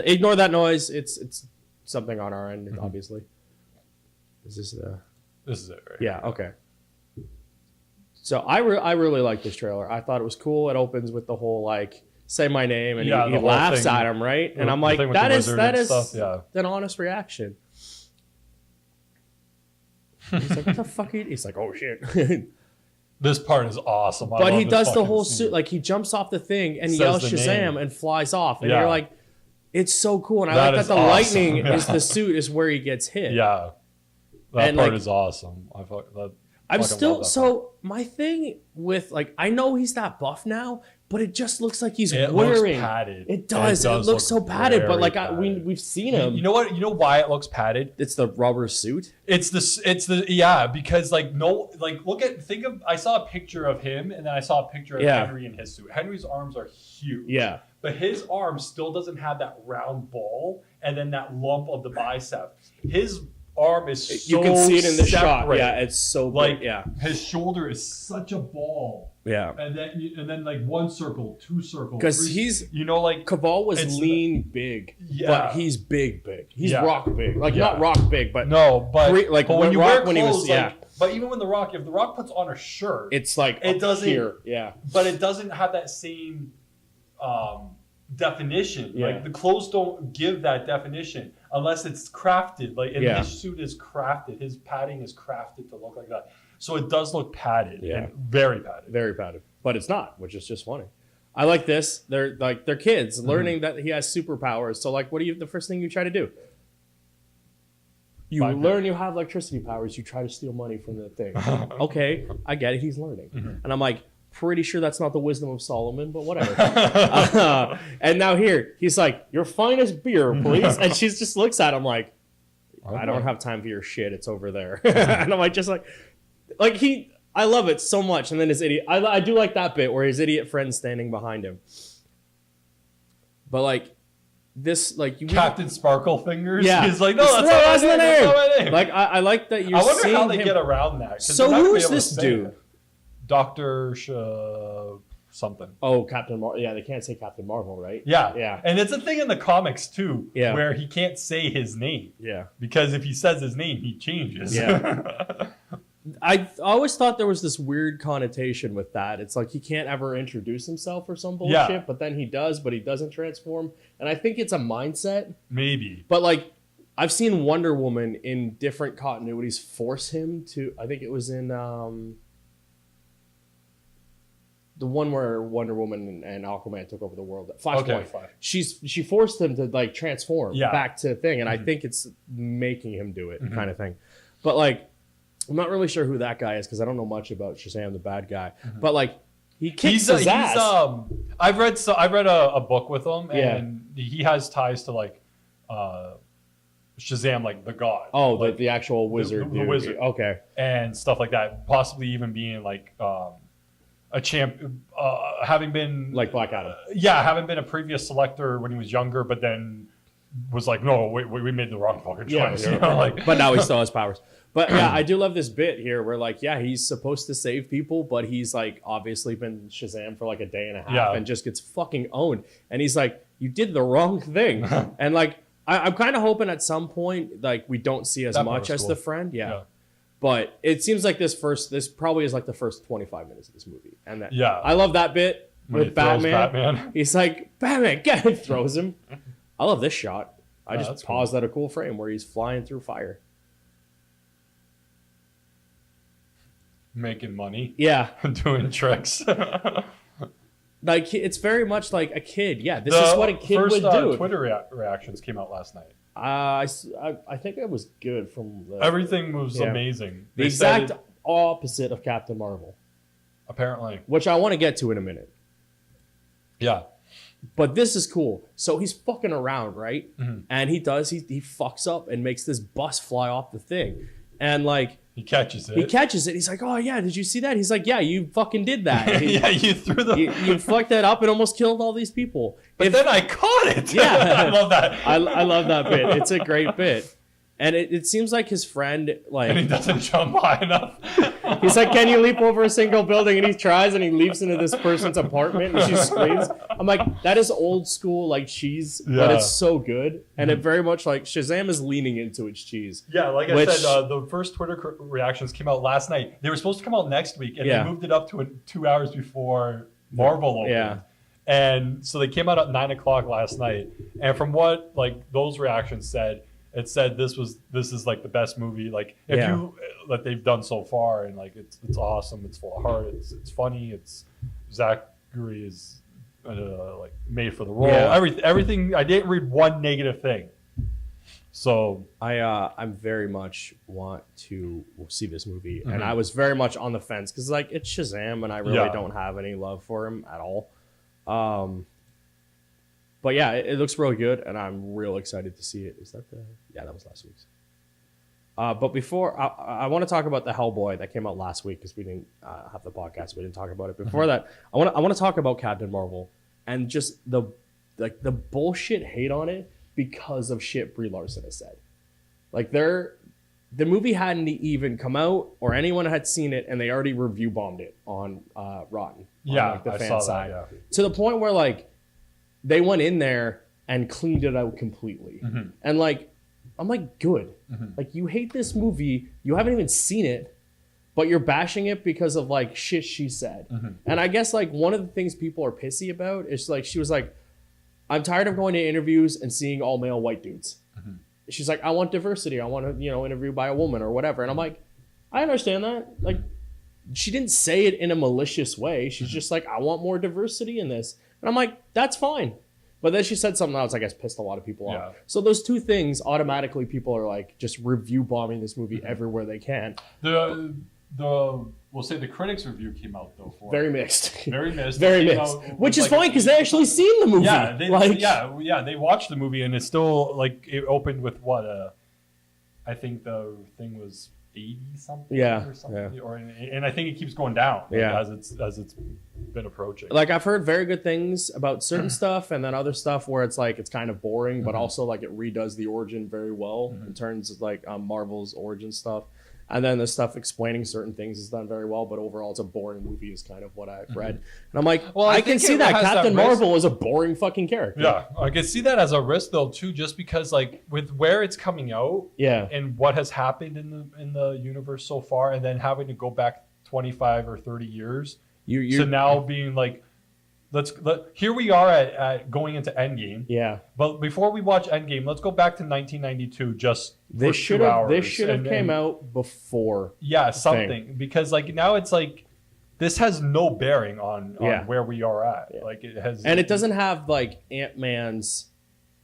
Speaker 1: ignore that noise. It's something on our end, obviously. Is this the?
Speaker 2: This is it, right?
Speaker 1: Yeah. Okay. So I really like this trailer. I thought it was cool. It opens with the whole like say my name and
Speaker 2: Yeah,
Speaker 1: he
Speaker 2: the whole
Speaker 1: laughs
Speaker 2: thing.
Speaker 1: at him, right? And I'm
Speaker 2: The
Speaker 1: like,
Speaker 2: thing with the
Speaker 1: that
Speaker 2: wizard and
Speaker 1: is
Speaker 2: stuff, yeah.
Speaker 1: an honest reaction. He's like, what the fuck? He's like, oh shit.
Speaker 2: This part is awesome.
Speaker 1: But he does the
Speaker 2: fucking
Speaker 1: whole
Speaker 2: scene.
Speaker 1: suit, like he jumps off the thing and
Speaker 2: Says
Speaker 1: yells
Speaker 2: the
Speaker 1: Shazam
Speaker 2: name.
Speaker 1: and flies off, and
Speaker 2: Yeah.
Speaker 1: you're like, it's so cool. And I
Speaker 2: That
Speaker 1: like that
Speaker 2: is
Speaker 1: the
Speaker 2: awesome.
Speaker 1: lightning is
Speaker 2: Yeah.
Speaker 1: the suit is where he gets hit.
Speaker 2: Yeah. That
Speaker 1: And,
Speaker 2: part
Speaker 1: like,
Speaker 2: is awesome. I'm
Speaker 1: I'm
Speaker 2: fucking
Speaker 1: still
Speaker 2: love that
Speaker 1: so my thing with like I know he's that buff now, but it just looks like he's
Speaker 2: It
Speaker 1: wearing.
Speaker 2: looks padded.
Speaker 1: It does. It looks so
Speaker 2: look
Speaker 1: padded, but
Speaker 2: very
Speaker 1: like
Speaker 2: padded.
Speaker 1: we've seen him.
Speaker 2: You know what? You know why it looks padded?
Speaker 1: It's the rubber suit.
Speaker 2: It's the because think of I saw a picture of him and then I saw a picture of
Speaker 1: Yeah.
Speaker 2: Henry in his suit. Henry's arms are huge.
Speaker 1: Yeah.
Speaker 2: But his arm still doesn't have that round ball and then that lump of the bicep. His arm is so
Speaker 1: You can see it in the shot.
Speaker 2: separate.
Speaker 1: Yeah, it's so
Speaker 2: Like
Speaker 1: big. Yeah.
Speaker 2: his shoulder is such a ball.
Speaker 1: Yeah.
Speaker 2: And then like one circle, two circles.
Speaker 1: 'Cause
Speaker 2: three-
Speaker 1: he's-
Speaker 2: like
Speaker 1: Caval was
Speaker 2: It's
Speaker 1: lean big,
Speaker 2: Yeah.
Speaker 1: but he's big. He's
Speaker 2: Yeah.
Speaker 1: rock big. Like
Speaker 2: Yeah.
Speaker 1: not rock big, but
Speaker 2: no, but
Speaker 1: like
Speaker 2: but
Speaker 1: when
Speaker 2: when you
Speaker 1: Rock-
Speaker 2: wear
Speaker 1: when he was-
Speaker 2: clothes,
Speaker 1: yeah.
Speaker 2: like, but even when if the Rock puts on a shirt,
Speaker 1: it's like
Speaker 2: It
Speaker 1: up
Speaker 2: doesn't-
Speaker 1: here. Yeah.
Speaker 2: but it doesn't have that same definition.
Speaker 1: Yeah.
Speaker 2: Like the clothes don't give that definition unless it's crafted. Like and
Speaker 1: Yeah.
Speaker 2: his suit is crafted. His padding is crafted to look like that. So it does look padded.
Speaker 1: Yeah.
Speaker 2: And very padded.
Speaker 1: Very padded, but it's not, which is just funny. I like this. They're kids learning that he has superpowers. So like, what do you? The first thing you try to do? You
Speaker 2: Buy
Speaker 1: learn you have electricity powers. You try to steal money from the thing. Okay, I get it. He's learning, and I'm like, pretty sure that's not the wisdom of Solomon, but whatever. And now here, he's like, your finest beer, please. And she just looks at him like, I don't have time for your shit. It's over there. And I'm like, just like I love it so much. And then his idiot, I do like that bit where his idiot friend's standing behind him. But like this, like you,
Speaker 2: Captain Sparkle Fingers.
Speaker 1: yeah,
Speaker 2: He's like, no,
Speaker 1: It's-
Speaker 2: that's
Speaker 1: the
Speaker 2: not my name.
Speaker 1: Like I like that you're.
Speaker 2: I wonder
Speaker 1: seeing
Speaker 2: how they
Speaker 1: him.
Speaker 2: get around that. 'cause
Speaker 1: So
Speaker 2: they're not
Speaker 1: who
Speaker 2: gonna be
Speaker 1: is
Speaker 2: able to
Speaker 1: this
Speaker 2: say
Speaker 1: dude?
Speaker 2: it. Dr. Something.
Speaker 1: Oh, Captain Marvel. Yeah, they can't say Captain Marvel, right?
Speaker 2: Yeah.
Speaker 1: Yeah.
Speaker 2: And it's a thing in the comics too,
Speaker 1: Yeah.
Speaker 2: where he can't say his name.
Speaker 1: Yeah.
Speaker 2: Because if he says his name, he changes.
Speaker 1: Yeah. I always thought there was this weird connotation with that. It's like he can't ever introduce himself or some bullshit,
Speaker 2: Yeah.
Speaker 1: but then he does, but he doesn't transform. And I think it's a mindset.
Speaker 2: Maybe.
Speaker 1: But like I've seen Wonder Woman in different continuities force him to. I think it was in the one where Wonder Woman and Aquaman took over the world. Flashpoint.
Speaker 2: Okay, fine.
Speaker 1: She forced him to like transform
Speaker 2: Yeah.
Speaker 1: back to the thing, and I think it's making him do it, kind of thing. But like, I'm not really sure who that guy is because I don't know much about Shazam, the bad guy. But like, he kicks his ass.
Speaker 2: I've read a book with him,
Speaker 1: Yeah.
Speaker 2: and he has ties to like
Speaker 4: Shazam, like the god.
Speaker 1: Oh,
Speaker 4: like,
Speaker 1: the actual wizard.
Speaker 4: The wizard.
Speaker 1: Okay.
Speaker 4: And stuff like that. Possibly even being like a champ, having been
Speaker 1: like Black Adam.
Speaker 4: Having been a previous selector when he was younger, but then was like, no, we made the wrong fucking choice.
Speaker 1: Yeah.
Speaker 4: You know, like,
Speaker 1: but now he still has powers. But yeah, I do love this bit here where like, yeah, he's supposed to save people, but he's like obviously been Shazam for like a day and a half and just gets fucking owned. And he's like, you did the wrong thing. And like, I'm kind of hoping at some point like we don't see as much as the friend. Yeah. But it seems like this probably is like the first 25 minutes of this movie. And that, I love that bit with Batman. He's like, Batman, get it, throws him. I love this shot. I just paused at a cool frame where he's flying through fire.
Speaker 4: Making money.
Speaker 1: Yeah.
Speaker 4: Doing tricks.
Speaker 1: Like, it's very much like a kid. Yeah, this is what a kid would do.
Speaker 4: Twitter reactions came out last night.
Speaker 1: I think it was good from the...
Speaker 4: Everything was amazing.
Speaker 1: The exact opposite of Captain Marvel.
Speaker 4: Apparently.
Speaker 1: Which I want to get to in a minute.
Speaker 4: Yeah.
Speaker 1: But this is cool. So he's fucking around, right? Mm-hmm. And he fucks up and makes this bus fly off the thing. And like...
Speaker 4: He catches it.
Speaker 1: He's like, oh yeah, did you see that? He's like, yeah, you fucking did that.
Speaker 4: You threw the...
Speaker 1: You fucked that up and almost killed all these people.
Speaker 4: But then I caught it.
Speaker 1: Yeah.
Speaker 4: I love that.
Speaker 1: I love that bit. It's a great bit. And it seems like his friend, like...
Speaker 4: And he doesn't jump high enough.
Speaker 1: He's like, can you leap over a single building? And he tries and he leaps into this person's apartment and she screams. I'm like, that is old school, like, cheese, but it's so good. And it very much, like, Shazam is leaning into its cheese.
Speaker 4: Yeah, like I said, the first Twitter reactions came out last night. They were supposed to come out next week, and they moved it up to 2 hours before Marvel opened. Yeah. And so they came out at 9 o'clock last night. And from what, like, those reactions said, it said this is like the best movie like that they've done so far, and like it's awesome, it's full of heart, it's funny, it's Zachary is like made for the role. Everything. I didn't read one negative thing. So
Speaker 1: I'm very much want to see this movie, and I was very much on the fence because like it's Shazam, and I really don't have any love for him at all. But yeah, it looks really good, and I'm real excited to see it. Is that that was last week's. But before, I want to talk about the Hellboy that came out last week because we didn't have the podcast. We didn't talk about it. Before that, I want to talk about Captain Marvel and just the bullshit hate on it because of shit Brie Larson has said. Like the movie hadn't even come out or anyone had seen it, and they already review bombed it on Rotten. On, the fan side. To the point where like they went in there and cleaned it out completely. And like, I'm like, good. Like, you hate this movie. You haven't even seen it, but you're bashing it because of like shit she said. And I guess like one of the things people are pissy about is like, she was like, I'm tired of going to interviews and seeing all male white dudes. She's like, I want diversity. I want to, interview by a woman or whatever. And I'm like, I understand that. Like, she didn't say it in a malicious way. She's just like, I want more diversity in this. And I'm like, that's fine. But then she said something else, I guess, pissed a lot of people off. So those two things, automatically people are like just review bombing this movie everywhere they can.
Speaker 4: We'll say the critics' review came out though for
Speaker 1: very mixed.
Speaker 4: Very mixed.
Speaker 1: Very mixed. Which is fine because they actually seen the movie.
Speaker 4: Yeah, they watched the movie, and it's still like it opened with what I think the thing was 80 something or something, and I think it keeps going down as it's been approaching.
Speaker 1: Like, I've heard very good things about certain stuff, and then other stuff where it's like it's kind of boring, but also like it redoes the origin very well in terms of like Marvel's origin stuff, and then the stuff explaining certain things is done very well, but overall it's a boring movie is kind of what I've read. And I'm like, well, I can see that Captain Marvel is a boring fucking character.
Speaker 4: Yeah, I can see that as a risk though too, just because like with where it's coming out, and what has happened in the universe so far, and then having to go back 25 or 30 years, so now being like, here we are at going into Endgame. Yeah. But before we watch Endgame, let's go back to 1992 just for 2 hours.
Speaker 1: This should have came out before.
Speaker 4: Yeah, something. Because like now it's like this has no bearing on where we are at. Yeah. Like it has,
Speaker 1: and it doesn't have like Ant-Man's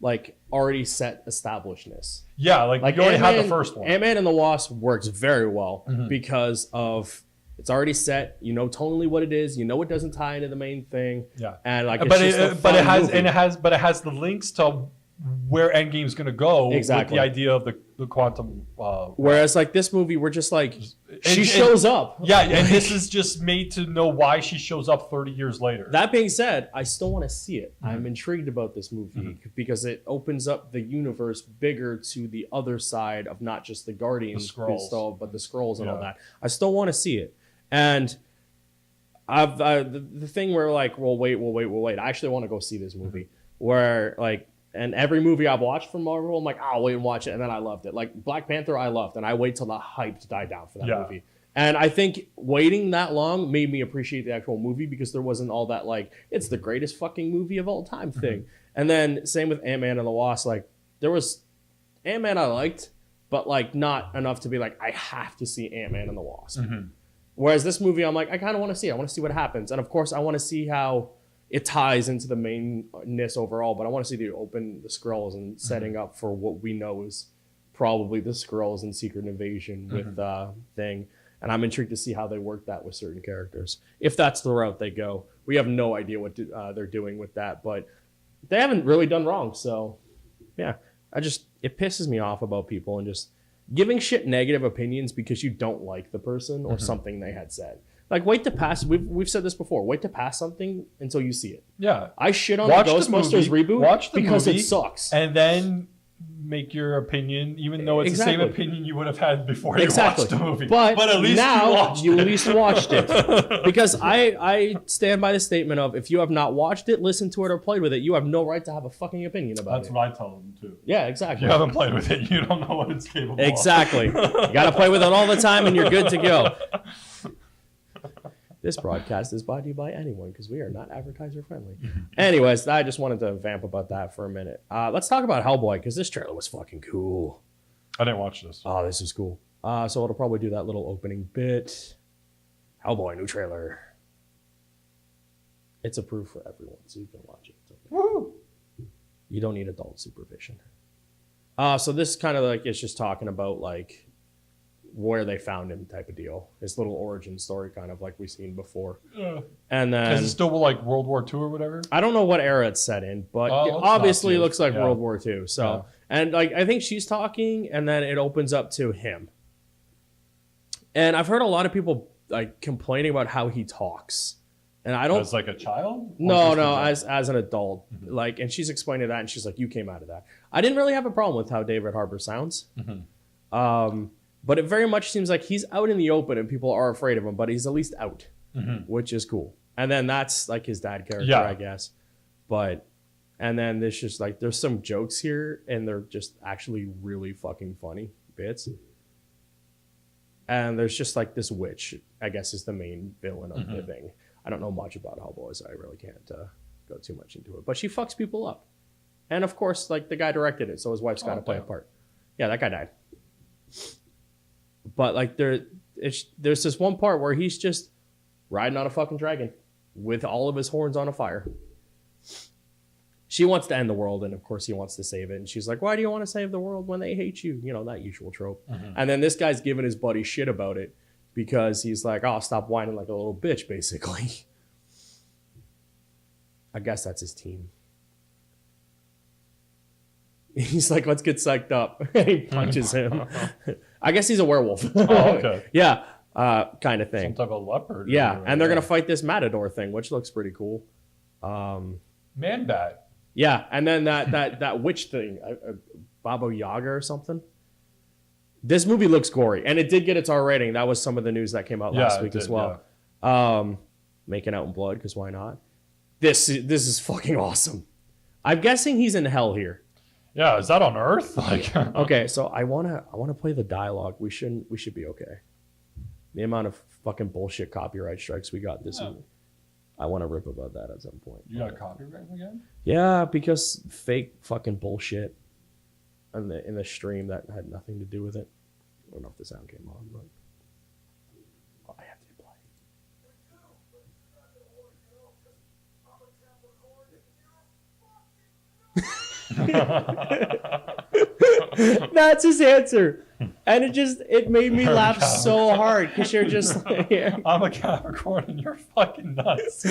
Speaker 1: like already set establishedness.
Speaker 4: Yeah, like you already had the first one.
Speaker 1: Ant-Man and the Wasp works very well because of it's already set. You know tonally what it is. You know it doesn't tie into the main thing.
Speaker 4: Yeah,
Speaker 1: and like,
Speaker 4: but it has the links to where Endgame's going to go
Speaker 1: Exactly.
Speaker 4: with the idea of the quantum.
Speaker 1: Whereas like this movie, we're just like she shows up.
Speaker 4: Yeah, and this is just made to know why she shows up 30 years later.
Speaker 1: That being said, I still want to see it. I'm intrigued about this movie because it opens up the universe bigger to the other side of not just the Guardians, but the Skrulls and all that. I still want to see it. And the thing where like, we'll wait. I actually want to go see this movie. Where like, and every movie I've watched from Marvel, I'm like, I'll wait and watch it, and then I loved it. Like Black Panther, I loved, and I wait till the hype died down for that movie. And I think waiting that long made me appreciate the actual movie because there wasn't all that like, it's the greatest fucking movie of all time thing. And then same with Ant-Man and the Wasp, like there was Ant-Man I liked, but like not enough to be like, I have to see Ant-Man and the Wasp. Whereas this movie, I'm like, I kind of want to see it. I want to see what happens. And of course, I want to see how it ties into the mainness overall, but I want to see the Skrulls and setting up for what we know is probably the Skrulls and Secret Invasion with thing. And I'm intrigued to see how they work that with certain characters. If that's the route they go. We have no idea what they're doing with that, but they haven't really done wrong. So, yeah. It pisses me off about people and just giving shit negative opinions because you don't like the person or something they had said. Like, wait to pass. We've said this before. Wait to pass something until you see it.
Speaker 4: Yeah.
Speaker 1: I shit on the Ghostbusters reboot because it sucks.
Speaker 4: And then make your opinion, even though it's the same opinion you would have had before you watched the movie.
Speaker 1: But
Speaker 4: at least
Speaker 1: now you at least watched it. Because I stand by the statement of if you have not watched it, listened to it, or played with it, you have no right to have a fucking opinion about
Speaker 4: That's what I tell them too.
Speaker 1: Yeah, exactly.
Speaker 4: If you haven't played with it, you don't know what it's capable of.
Speaker 1: Exactly. You got to play with it all the time and you're good to go. This broadcast is brought to you by anyone because we are not advertiser friendly. Anyways, I just wanted to vamp about that for a minute. Let's talk about Hellboy because this trailer was fucking cool.
Speaker 4: I didn't watch this.
Speaker 1: Oh, this is cool. So it'll probably do that little opening bit. Hellboy, new trailer. It's approved for everyone, so you can watch it. Okay.
Speaker 4: Woo!
Speaker 1: You don't need adult supervision. So this kind of like it's just talking about like where they found him type of deal. His little origin story kind of like we've seen before. And then
Speaker 4: is it still like World War II or whatever?
Speaker 1: I don't know what era it's set in, but it obviously looks like World War II. So and like I think she's talking and then it opens up to him. And I've heard a lot of people like complaining about how he talks. And I don't
Speaker 4: as like a child?
Speaker 1: No, as an adult. Like and she's explaining that and she's like, you came out of that. I didn't really have a problem with how David Harbour sounds. But it very much seems like he's out in the open and people are afraid of him, but he's at least out, which is cool. And then that's like his dad character, I guess. But, and then there's just like, there's some jokes here and they're just actually really fucking funny bits. And there's just like this witch, I guess is the main villain of the thing. I don't know much about Hellboy, so I really can't go too much into it. But she fucks people up. And of course, like the guy directed it, so his wife's got to play a part. Yeah, that guy died. But like there's this one part where he's just riding on a fucking dragon with all of his horns on a fire. She wants to end the world, and of course he wants to save it. And she's like, why do you want to save the world when they hate you? You know, that usual trope. And then this guy's giving his buddy shit about it because he's like, oh, stop whining like a little bitch, basically. I guess that's his team. He's like, let's get psyched up. He punches him. I guess he's a werewolf.
Speaker 4: Oh, okay.
Speaker 1: Yeah, kind of thing.
Speaker 4: Some type of leopard.
Speaker 1: Yeah, and they're going to fight this matador thing, which looks pretty cool.
Speaker 4: Man-Bat.
Speaker 1: Yeah, and then that witch thing, Baba Yaga or something. This movie looks gory, and it did get its R rating. That was some of the news that came out last week as well. Yeah. Making out in blood, because why not? This is fucking awesome. I'm guessing he's in hell here.
Speaker 4: Yeah, is that on Earth? Like,
Speaker 1: okay, so I wanna play the dialogue. We should be okay. The amount of fucking bullshit copyright strikes we got this week. I want to rip about that at some point.
Speaker 4: You got a copyright again? Yeah,
Speaker 1: because fake fucking bullshit in the stream that had nothing to do with it. I don't know if the sound came on, but I have to play. That's his answer. And it made me laugh so hard because you're just like,
Speaker 4: I'm a Capricorn and you're fucking nuts.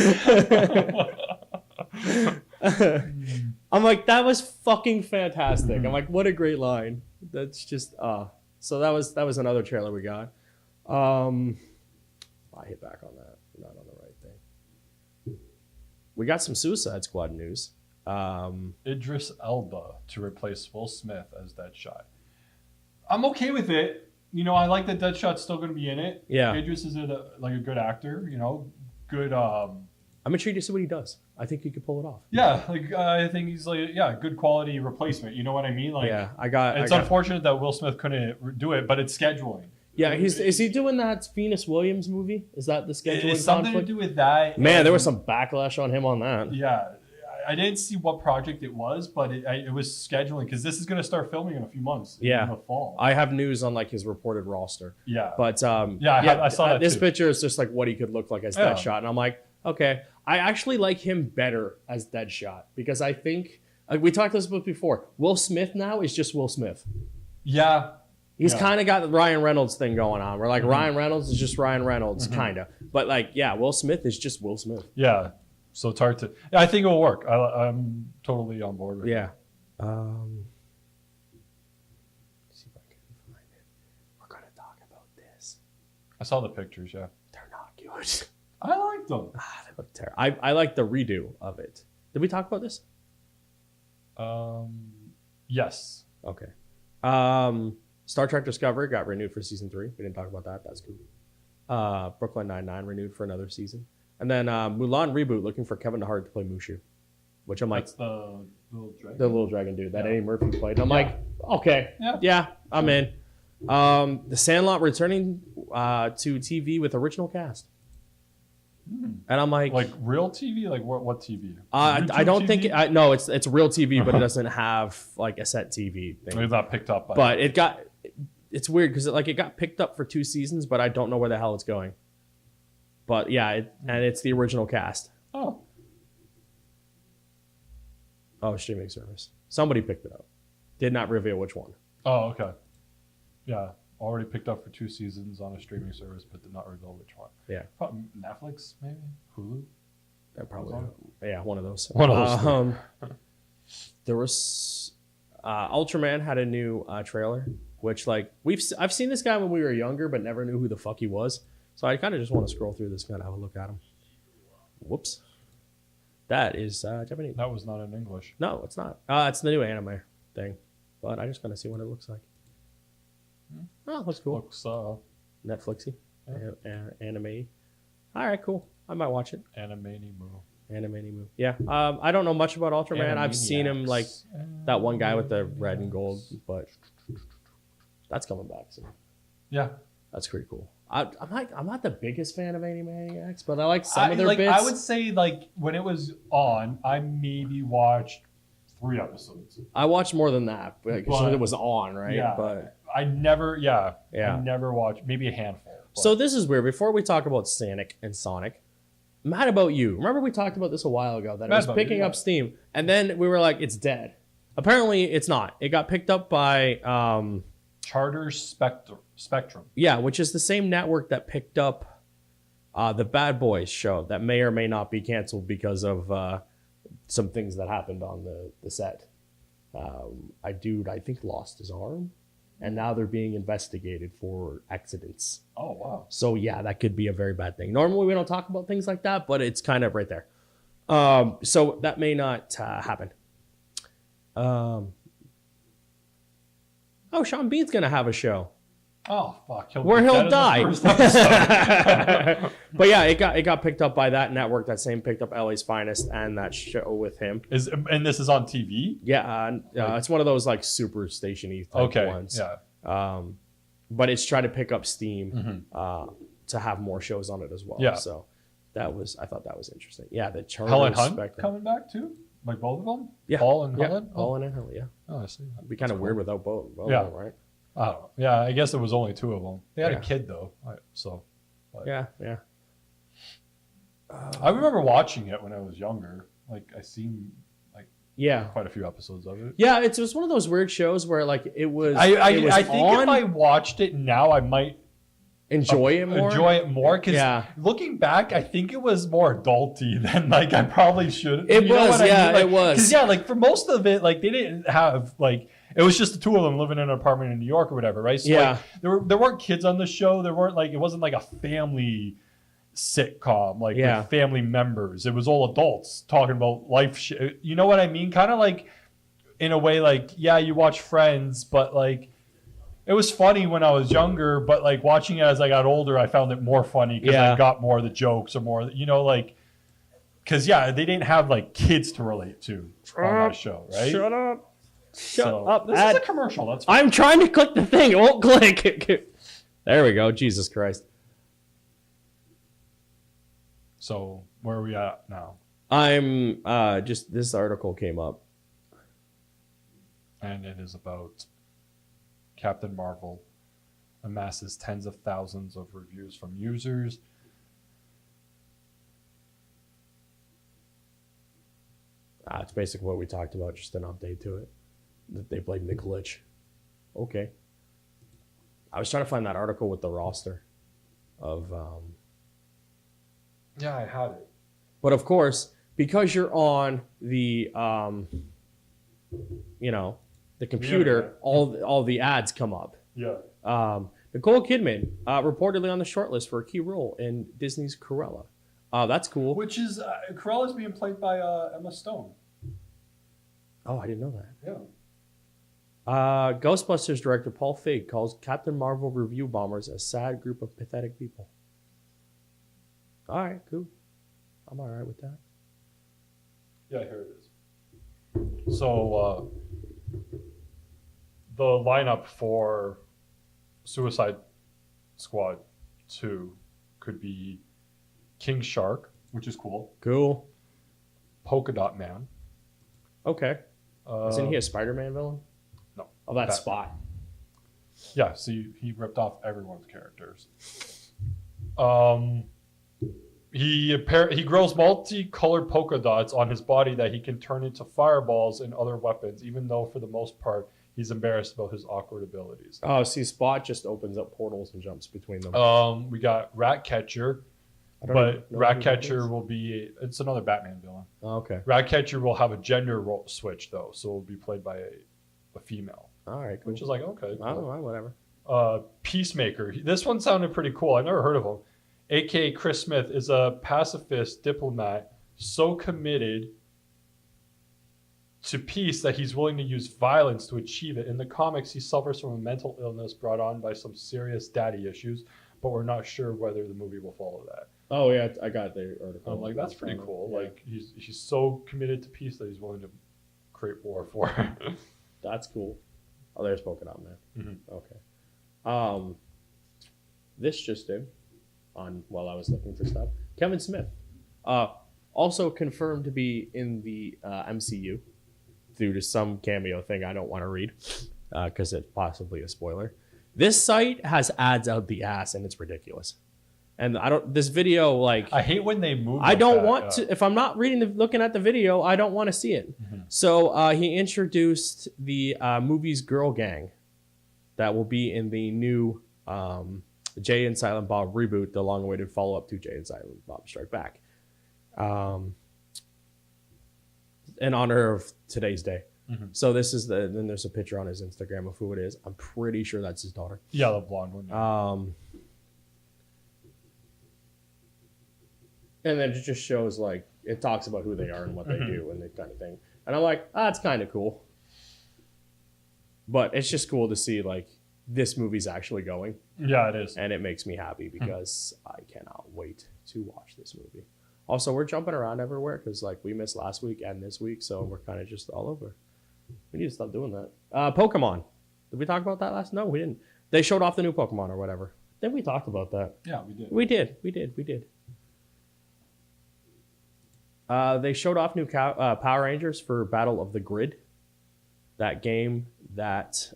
Speaker 1: I'm like, that was fucking fantastic. I'm like, what a great line. That's just so that was another trailer we got. I hit back on that. Not on the right thing. We got some Suicide Squad news.
Speaker 4: Idris Elba to replace Will Smith as Deadshot. I'm okay with it. You know, I like that Deadshot's still going to be in it.
Speaker 1: Yeah.
Speaker 4: Idris is a good actor. You know, good.
Speaker 1: I'm intrigued to see what he does. I think he could pull it off.
Speaker 4: Yeah, I think he's good quality replacement. You know what I mean? Like,
Speaker 1: yeah,
Speaker 4: It's unfortunate that Will Smith couldn't do it, but it's scheduling.
Speaker 1: Yeah, is he doing that Venus Williams movie? Is that the scheduling?
Speaker 4: It's something
Speaker 1: conflict?
Speaker 4: to do with that.
Speaker 1: Man, there was some backlash on him on that.
Speaker 4: Yeah, I didn't see what project it was, but it was scheduling because this is going to start filming in a few months.
Speaker 1: Yeah,
Speaker 4: in the fall.
Speaker 1: I have news on like his reported roster.
Speaker 4: Yeah,
Speaker 1: but
Speaker 4: I saw that.
Speaker 1: This
Speaker 4: too.
Speaker 1: picture is just like what he could look like as Deadshot, and I'm like, okay, I actually like him better as Deadshot because I think we talked this about before. Will Smith now is just Will Smith.
Speaker 4: Yeah.
Speaker 1: He's kind of got the Ryan Reynolds thing going on. We're like, Ryan Reynolds is just Ryan Reynolds, kind of. But like, yeah, Will Smith is just Will Smith.
Speaker 4: Yeah. So it's hard to... I think it will work. I'm totally on board with it.
Speaker 1: Yeah. See if I can find it. We're going to talk about this.
Speaker 4: I saw the pictures, yeah.
Speaker 1: They're not good.
Speaker 4: I liked them.
Speaker 1: They look terrible. I like the redo of it. Did we talk about this?
Speaker 4: Yes.
Speaker 1: Okay. Star Trek Discovery got renewed for season 3. We didn't talk about that. That's cool. Brooklyn Nine-Nine renewed for another season. And then Mulan reboot looking for Kevin Hart to play Mushu. Which I'm like...
Speaker 4: That's the little dragon.
Speaker 1: The little dragon dude that Eddie Murphy played. And I'm like, okay. Yeah, I'm in. The Sandlot returning to TV with original cast. And I'm like
Speaker 4: real TV? Like what TV?
Speaker 1: I don't
Speaker 4: TV?
Speaker 1: think no, it's real TV, but it doesn't have like a set TV thing.
Speaker 4: It's not picked up by
Speaker 1: but it's weird because it got picked up for 2 seasons, but I don't know where the hell it's going. But yeah, and it's the original cast.
Speaker 4: Oh,
Speaker 1: streaming service. Somebody picked it up. Did not reveal which one.
Speaker 4: Oh, okay. Yeah, already picked up for 2 seasons on a streaming service, but did not reveal which one.
Speaker 1: Yeah,
Speaker 4: probably Netflix, maybe Hulu.
Speaker 1: That probably one of those.
Speaker 4: One of those.
Speaker 1: There was Ultraman had a new trailer, which like I've seen this guy when we were younger, but never knew who the fuck he was. So I kind of just want to scroll through this guy and have a look at him. Whoops, that is Japanese.
Speaker 4: That was not in English.
Speaker 1: No, it's not. It's the new anime thing, but I just gotta see what it looks like. Oh, looks cool.
Speaker 4: Looks
Speaker 1: Netflixy, anime. All right, cool. I might watch it.
Speaker 4: Anime.
Speaker 1: Yeah. I don't know much about Ultraman. I've seen him like that one guy with the red and gold, but that's coming back soon.
Speaker 4: Yeah,
Speaker 1: that's pretty cool. I'm not the biggest fan of Animaniacs, but I like some of their bits.
Speaker 4: I would say like when it was on, I maybe watched 3 episodes.
Speaker 1: I watched more than that because it was on, right?
Speaker 4: Yeah,
Speaker 1: but
Speaker 4: I never watched, maybe a handful. But.
Speaker 1: So this is weird. Before we talk about Sonic and Sonic, mad about you. Remember we talked about this a while ago that it was picking up steam, and then we were like, it's dead. Apparently, it's not. It got picked up by
Speaker 4: Charter Spectrum.
Speaker 1: Yeah, which is the same network that picked up the Bad Boys show that may or may not be canceled because of some things that happened on the set. I think lost his arm, and now they're being investigated for accidents.
Speaker 4: Oh, wow.
Speaker 1: So yeah, that could be a very bad thing. Normally we don't talk about things like that, but it's kind of right there. So that may not happen. Sean Bean's gonna have a show.
Speaker 4: Oh fuck!
Speaker 1: Where he'll die. But yeah, it got picked up by that network. That same picked up LA's Finest and that show with him.
Speaker 4: And this is on TV?
Speaker 1: Yeah, it's one of those like super station-y type ones.
Speaker 4: Yeah.
Speaker 1: But it's trying to pick up steam to have more shows on it as well.
Speaker 4: Yeah.
Speaker 1: So I thought that was interesting. Yeah, the Charter
Speaker 4: Helen Hunt
Speaker 1: Spectrum
Speaker 4: coming back too? Like both of them?
Speaker 1: Yeah.
Speaker 4: Paul and Helen?
Speaker 1: Paul and Helen, yeah.
Speaker 4: Oh, I see.
Speaker 1: It'd be kind of weird without both of them, right?
Speaker 4: I don't know. Yeah, I guess it was only 2 of them. They had a kid though,
Speaker 1: Yeah.
Speaker 4: I remember watching it when I was younger. Like I seen quite a few episodes of it.
Speaker 1: Yeah, it was one of those weird shows where like it was.
Speaker 4: I
Speaker 1: think
Speaker 4: if I watched it now, I might
Speaker 1: enjoy it more.
Speaker 4: Because looking back, I think it was more adulty than like I probably should.
Speaker 1: It was, it was.
Speaker 4: Because like for most of it, like they didn't have like it was just the two of them living in an apartment in New York or whatever, right? So like, there weren't kids on the show. There weren't like it wasn't like a family sitcom like with family members. It was all adults talking about life shit. You know what I mean? Kind of like in a way like you watch Friends, but like it was funny when I was younger, but like watching it as I got older, I found it more funny because I got more of the jokes or more, like because they didn't have like kids to relate to on that show, right?
Speaker 1: Shut up.
Speaker 4: This is a commercial. That's
Speaker 1: I'm trying to click the thing. It won't click. There we go. Jesus Christ.
Speaker 4: So where are we at now?
Speaker 1: I'm just this article came up.
Speaker 4: And it is about Captain Marvel amasses tens of thousands of reviews from users.
Speaker 1: It's basically what we talked about, just an update to it. That they blamed the glitch. Okay. I was trying to find that article with the roster of
Speaker 4: Yeah, I had it.
Speaker 1: But of course, because you're on the the computer, all the ads come up.
Speaker 4: Yeah.
Speaker 1: Nicole Kidman reportedly on the shortlist for a key role in Disney's Cruella. That's cool.
Speaker 4: Which is Cruella's being played by Emma Stone.
Speaker 1: Oh, I didn't know that.
Speaker 4: Yeah.
Speaker 1: Ghostbusters director Paul Feig calls Captain Marvel review bombers a sad group of pathetic people. All right, cool. I'm all right with that.
Speaker 4: Yeah, here it is. So the lineup for Suicide Squad 2 could be King Shark, which is cool.
Speaker 1: Cool.
Speaker 4: Polka Dot Man.
Speaker 1: Okay. Isn't he a Spider-Man villain?
Speaker 4: No.
Speaker 1: Oh, that's Spot.
Speaker 4: Yeah, so he ripped off everyone's characters. He grows multicolored polka dots on his body that he can turn into fireballs and other weapons, even though for the most part he's embarrassed about his awkward abilities.
Speaker 1: Oh, see, Spot just opens up portals and jumps between them.
Speaker 4: We got Ratcatcher, but Ratcatcher will be it's another Batman villain.
Speaker 1: Oh, okay.
Speaker 4: Ratcatcher will have a gender role switch though, so it will be played by a female.
Speaker 1: All right, cool.
Speaker 4: Which is like okay.
Speaker 1: I don't know, whatever.
Speaker 4: Peacemaker. This one sounded pretty cool. I've never heard of him. A.K.A. Chris Smith is a pacifist diplomat so committed to peace that he's willing to use violence to achieve it. In the comics, he suffers from a mental illness brought on by some serious daddy issues, but we're not sure whether the movie will follow that.
Speaker 1: Oh, yeah, I got the article.
Speaker 4: I'm like, that's pretty cool. Yeah. Like, he's so committed to peace that he's willing to create war for it.
Speaker 1: That's cool. Oh, there's Polka Dot Man.
Speaker 4: Mm-hmm.
Speaker 1: Okay. This just in. While I was looking for stuff. Kevin Smith, also confirmed to be in the MCU due to some cameo thing I don't want to read because it's possibly a spoiler. This site has ads out the ass and it's ridiculous. And this video, like,
Speaker 4: I hate when they move.
Speaker 1: I don't want to. If I'm not looking at the video, I don't want to see it.
Speaker 4: Mm-hmm.
Speaker 1: So he introduced the movie's Girl Gang that will be in the new. Jay and Silent Bob reboot, the long-awaited follow-up to Jay and Silent Bob Strike Back. In honor of today's day.
Speaker 4: Mm-hmm.
Speaker 1: So this is then there's a picture on his Instagram of who it is. I'm pretty sure that's his daughter.
Speaker 4: Yeah, the blonde one.
Speaker 1: And then it just shows, like, it talks about who they are and what they do and that kind of thing. And I'm like, it's kind of cool. But it's just cool to see, like, this movie's actually going.
Speaker 4: Yeah, it is.
Speaker 1: And it makes me happy because I cannot wait to watch this movie. Also, we're jumping around everywhere because, like, we missed last week and this week, so we're kind of just all over. We need to stop doing that. Pokemon. Did we talk about that last? No, we didn't. They showed off the new Pokemon or whatever. Then we talked about that.
Speaker 4: Yeah, we did.
Speaker 1: We did. They showed off new Power Rangers for Battle of the Grid. That game that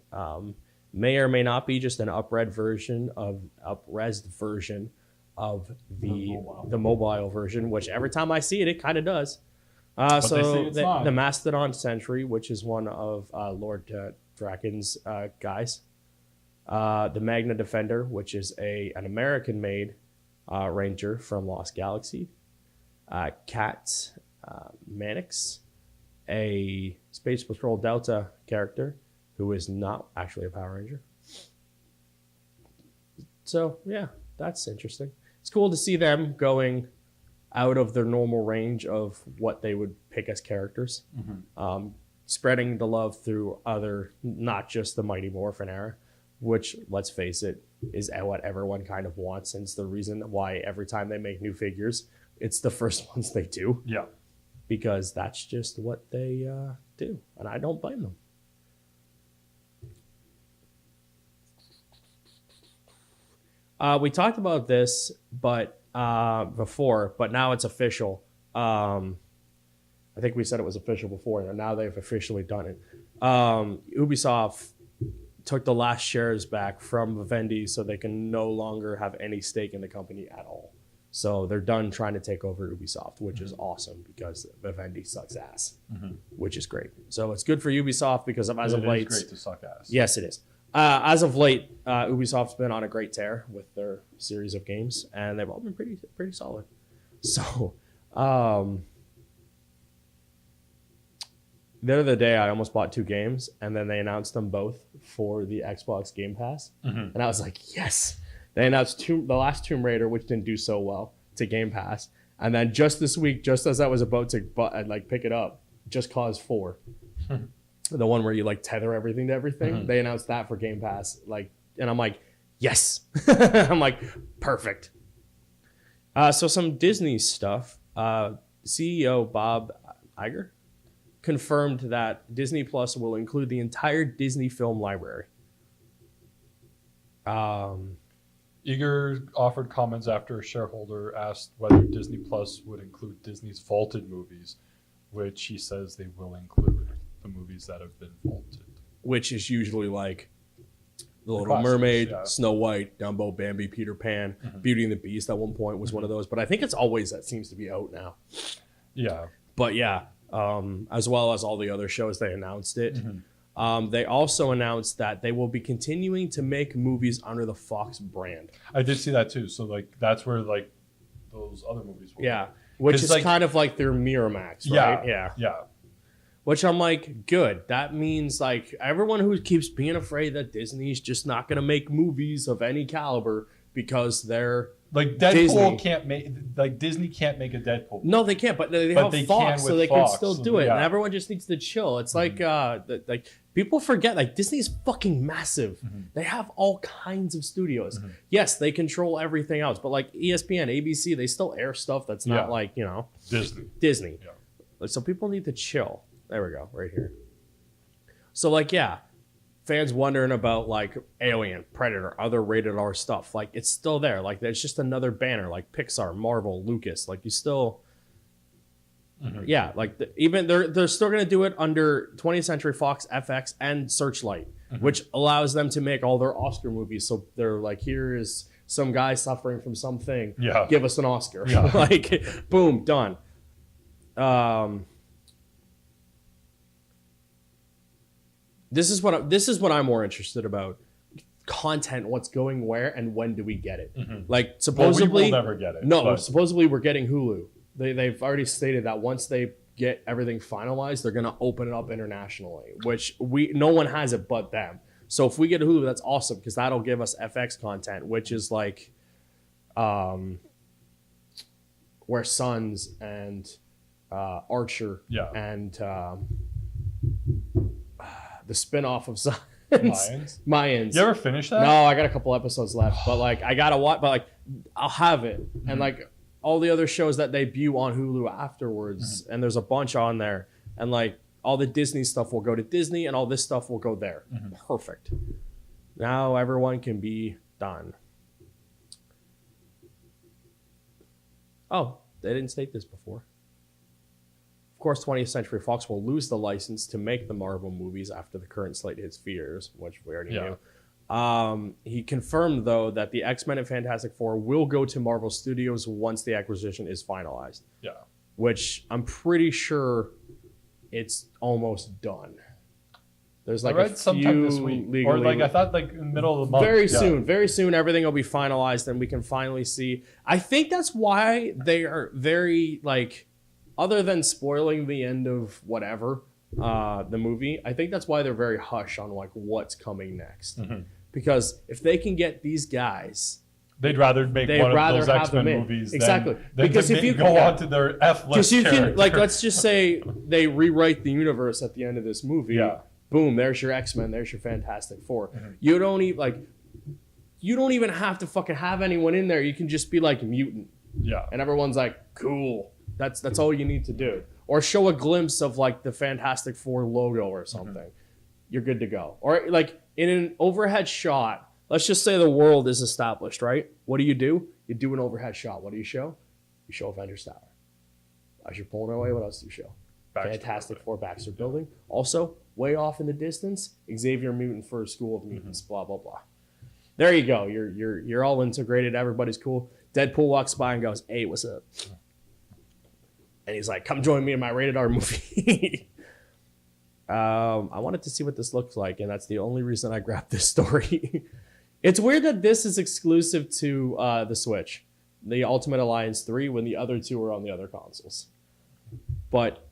Speaker 1: may or may not be just an upresed version of the mobile version, which every time I see it, it kind of does. So the Mastodon Sentry, which is one of Lord Draken's guys, the Magna Defender, which is an American-made Ranger from Lost Galaxy. Kat Mannix, a Space Patrol Delta character who is not actually a Power Ranger. So, yeah, that's interesting. It's cool to see them going out of their normal range of what they would pick as characters. Spreading the love through other, not just the Mighty Morphin era, which, let's face it, is what everyone kind of wants. And it's the reason why every time they make new figures, it's the first ones they do.
Speaker 4: Yeah.
Speaker 1: Because that's just what they do. And I don't blame them. We talked about this before, but now it's official. I think we said it was official before, and now they've officially done it. Ubisoft took the last shares back from Vivendi so they can no longer have any stake in the company at all. So they're done trying to take over Ubisoft, which is awesome because Vivendi sucks ass, which is great. So it's good for Ubisoft because as of late...
Speaker 4: It is great to suck ass.
Speaker 1: Yes, it is. As of late, Ubisoft's been on a great tear with their series of games, and they've all been pretty solid. So... the other day, I almost bought 2 games, and then they announced them both for the Xbox Game Pass. And I was like, yes! They announced the last Tomb Raider, which didn't do so well, to Game Pass. And then just this week, just as I was about to pick it up, Just Cause 4. The one where you tether everything to everything. They announced that for Game Pass. And I'm like, yes! I'm like, perfect. So some Disney stuff. CEO Bob Iger confirmed that Disney Plus will include the entire Disney film library.
Speaker 4: Eager offered comments after a shareholder asked whether Disney Plus would include Disney's vaulted movies, which he says they will include the movies that have been vaulted.
Speaker 1: Which is usually like The Little
Speaker 4: classics,
Speaker 1: Mermaid,
Speaker 4: yeah.
Speaker 1: Snow White, Dumbo, Bambi, Peter Pan, Beauty and the Beast at one point was one of those. But I think it's always that seems to be out now.
Speaker 4: Yeah.
Speaker 1: But yeah, as well as all the other shows, they announced it. They also announced that they will be continuing to make movies under the Fox brand.
Speaker 4: I did see that too. So that's where those other movies will
Speaker 1: Yeah, which is kind of like their Miramax, right?
Speaker 4: Yeah.
Speaker 1: Which I'm like, good. That means everyone who keeps being afraid that Disney's just not going to make movies of any caliber because they're
Speaker 4: Deadpool
Speaker 1: Disney.
Speaker 4: can't make Disney can't make a Deadpool.
Speaker 1: No, they can't, but they
Speaker 4: But
Speaker 1: have
Speaker 4: they
Speaker 1: Fox,
Speaker 4: can
Speaker 1: so
Speaker 4: with
Speaker 1: they
Speaker 4: Fox,
Speaker 1: can still
Speaker 4: so
Speaker 1: do it.
Speaker 4: yeah.
Speaker 1: And everyone just needs to chill. It's people forget Disney's fucking massive. They have all kinds of studios. Yes, they control everything else, but ESPN, ABC, they still air stuff that's not Disney.
Speaker 4: Yeah.
Speaker 1: So people need to chill. There we go, right here. So fans wondering about Alien, Predator, other rated R stuff. It's still there. There's just another banner Pixar, Marvel, Lucas. You still, even they're still gonna do it under 20th Century Fox, FX, and Searchlight, which allows them to make all their Oscar movies. So they're here is some guy suffering from something.
Speaker 4: Yeah.
Speaker 1: Give us an Oscar.
Speaker 4: Yeah.
Speaker 1: Boom, done. This is what I'm more interested about. Content, what's going where, and when do we get it? Supposedly,
Speaker 4: we will never get it.
Speaker 1: No,
Speaker 4: but
Speaker 1: supposedly we're getting Hulu. They've already stated that once they get everything finalized, they're gonna open it up internationally, which no one has it but them. So if we get Hulu, that's awesome because that'll give us FX content, which is where Sons and Archer and the spin-off of Science. Mayans.
Speaker 4: You ever finish that?
Speaker 1: No, I got a couple episodes left, but I gotta watch. But I'll have it, and all the other shows that debut on Hulu afterwards, and there's a bunch on there, and all the Disney stuff will go to Disney, and all this stuff will go there. Perfect. Now everyone can be done. Oh, they didn't state this before. Of course, 20th Century Fox will lose the license to make the Marvel movies after the current slate hits theaters, which we already knew. He confirmed, though, that the X-Men and Fantastic Four will go to Marvel Studios once the acquisition is finalized.
Speaker 4: Yeah.
Speaker 1: Which I'm pretty sure it's almost done. There's like
Speaker 4: I read sometime this week, or like I thought like in the middle of the month.
Speaker 1: Very soon, everything will be finalized and we can finally see. I think that's why they are very like, other than spoiling the end of whatever the movie, I think that's why they're very hush on like what's coming next. Because if they can get these guys,
Speaker 4: they'd rather make one of those X-Men movies
Speaker 1: exactly.
Speaker 4: Because if you go on to their F-list
Speaker 1: you
Speaker 4: character.
Speaker 1: can, like, let's just say they rewrite the universe at the end of this movie.
Speaker 4: Yeah.
Speaker 1: Boom, there's your X-Men, there's your Fantastic Four. You don't even have to fucking have anyone in there. You can just be like mutant.
Speaker 4: Yeah.
Speaker 1: And everyone's like, cool. That's all you need to do. Or show a glimpse of like the Fantastic Four logo or something. You're good to go. Or like in an overhead shot, let's just say the world is established, right? What do? You do an overhead shot. What do you show? You show Avengers Tower. As you're pulling away, what else do you show? Fantastic Four Baxter Building. Also, way off in the distance, Xavier Mutant for a School of Mutants, blah, blah, blah. There you go. You're all integrated. Everybody's cool. Deadpool walks by and goes, hey, what's up? And he's like, come join me in my rated R movie. I wanted to see what this looks like, and that's the only reason I grabbed this story. It's weird that this is exclusive to the Switch, the Ultimate Alliance 3, when the other two are on the other consoles. But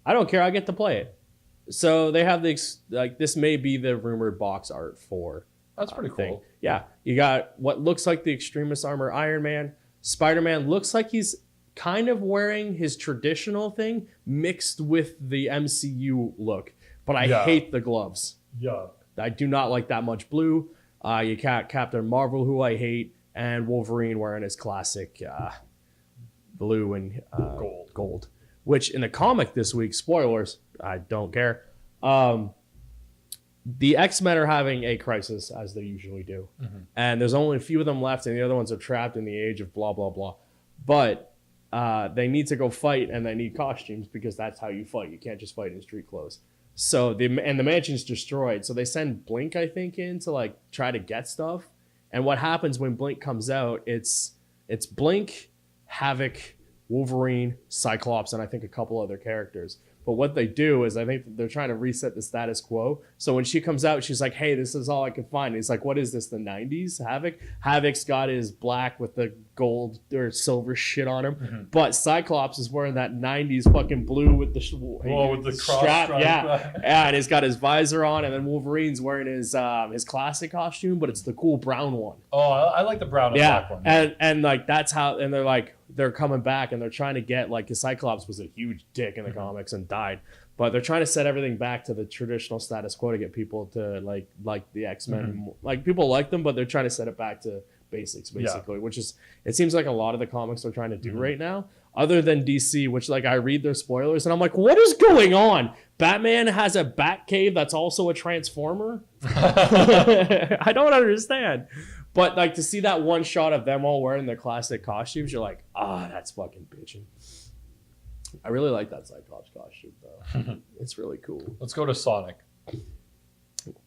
Speaker 1: I don't care. I get to play it. So they have this may be the rumored box art for.
Speaker 4: That's pretty cool.
Speaker 1: Yeah, you got what looks like the Extremis armor Iron Man. Spider-Man looks like he's kind of wearing his traditional thing mixed with the MCU look. But I hate the gloves.
Speaker 4: Yeah.
Speaker 1: I do not like that much blue. You got Captain Marvel, who I hate, and Wolverine wearing his classic blue and gold. Which in the comic this week, spoilers, I don't care. The X-Men are having a crisis, as they usually do. And there's only a few of them left, and the other ones are trapped in the age of blah, blah, blah. But they need to go fight, and they need costumes, because that's how you fight. You can't just fight in street clothes. So the mansion's destroyed. So they send Blink, I think, in to like try to get stuff. And what happens when Blink comes out, it's Blink, Havoc, Wolverine, Cyclops, and I think a couple other characters. But what they do is I think they're trying to reset the status quo. So when she comes out, she's like, hey, this is all I can find. And he's like, what is this, the 90s? Havoc? Havoc's got his black with the gold or silver shit on him. But Cyclops is wearing that 90s fucking blue with the
Speaker 4: with the cross
Speaker 1: strap.
Speaker 4: stripe.
Speaker 1: Yeah, and he's got his visor on. And then Wolverine's wearing his classic costume, but it's the cool brown one.
Speaker 4: Oh, I like the brown and black one.
Speaker 1: And like that's how, and they're like, they're coming back and they're trying to get like, because Cyclops was a huge dick in the comics and died, but they're trying to set everything back to the traditional status quo to get people to like the X-Men. Like people like them, but they're trying to set it back to basics basically, which is, it seems like a lot of the comics are trying to do right now, other than DC, which like I read their spoilers and I'm like, what is going on? Batman has a bat cave that's also a transformer. I don't understand. But like to see that one shot of them all wearing their classic costumes, you're like, that's fucking bitching. I really like that Cyclops costume though. It's really cool.
Speaker 4: Let's go to Sonic.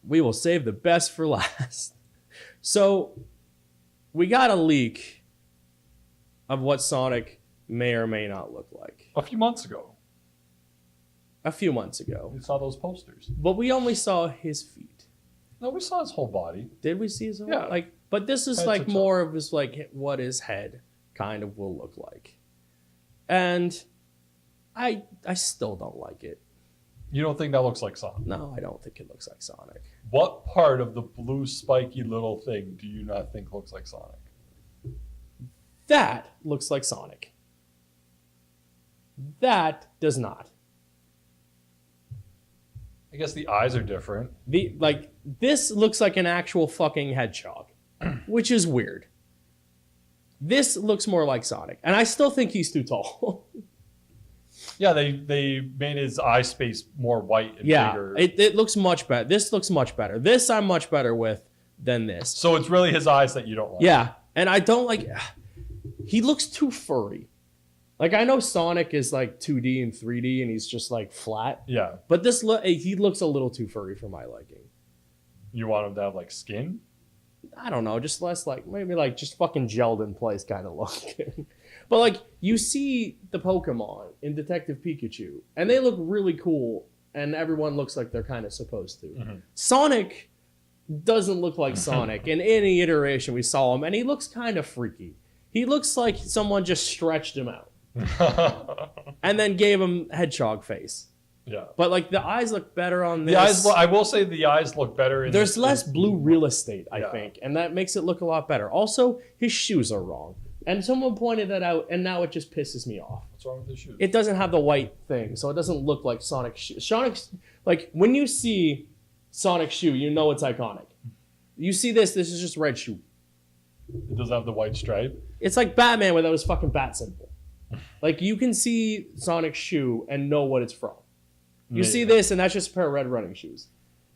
Speaker 1: We will save the best for last. So we got a leak of what Sonic may or may not look like.
Speaker 4: A few months ago.
Speaker 1: We
Speaker 4: saw those posters.
Speaker 1: But we only saw his feet.
Speaker 4: No, we saw his whole body.
Speaker 1: Did we see his whole
Speaker 4: Yeah.
Speaker 1: But this is
Speaker 4: Head
Speaker 1: like
Speaker 4: to
Speaker 1: more of his like what his head kind of will look like. And I still don't like it.
Speaker 4: You don't think that looks like Sonic?
Speaker 1: No, I don't think it looks like Sonic.
Speaker 4: What part of the blue spiky little thing do you not think looks like Sonic?
Speaker 1: That looks like Sonic. That does not.
Speaker 4: I guess the eyes are different.
Speaker 1: This looks like an actual fucking hedgehog, which is weird. This looks more like Sonic, and I still think he's too tall.
Speaker 4: Yeah, they made his eye space more white and bigger.
Speaker 1: It looks much better. This looks much better. This I'm much better with than this.
Speaker 4: So it's really his eyes that you don't like.
Speaker 1: Yeah, and I don't like. He looks too furry. Like I know Sonic is like 2D and 3D, and he's just like flat.
Speaker 4: Yeah.
Speaker 1: But he looks a little too furry for my liking.
Speaker 4: You want him to have like skin?
Speaker 1: I don't know, just less like maybe like just fucking gelled in place kind of look. But like you see the Pokemon in Detective Pikachu, and they look really cool and everyone looks like they're kind of supposed to.
Speaker 4: Mm-hmm.
Speaker 1: Sonic doesn't look like Sonic in any iteration we saw him, and he looks kind of freaky. He looks like someone just stretched him out and then gave him hedgehog face.
Speaker 4: Yeah.
Speaker 1: But like the eyes look better on this.
Speaker 4: The eyes, I will say the eyes look better.
Speaker 1: There's less blue real estate, I think, and that makes it look a lot better. Also, his shoes are wrong. And someone pointed that out, and now it just pisses me off.
Speaker 4: What's wrong with the shoes?
Speaker 1: It doesn't have the white thing, so it doesn't look like Sonic's shoe. Sonic's, like, when you see Sonic's shoe, you know it's iconic. You see this is just red shoe.
Speaker 4: It doesn't have the white stripe?
Speaker 1: It's like Batman without his fucking bat symbol. Like, you can see Sonic's shoe and know what it's from. You see this, and that's just a pair of red running shoes.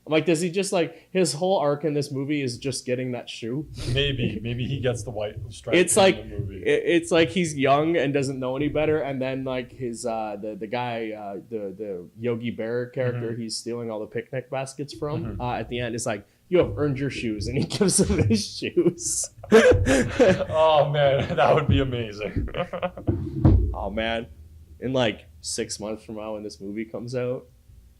Speaker 1: I'm like, does he just like his whole arc in this movie is just getting that shoe?
Speaker 4: Maybe he gets the white stripe.
Speaker 1: It's
Speaker 4: in
Speaker 1: like
Speaker 4: the movie.
Speaker 1: it's like he's young and doesn't know any better, and then like his the guy the Yogi Bear character he's stealing all the picnic baskets from at the end is like, you have earned your shoes, and he gives him his shoes.
Speaker 4: Oh man, that would be amazing.
Speaker 1: Oh man, in like 6 months from now when this movie comes out,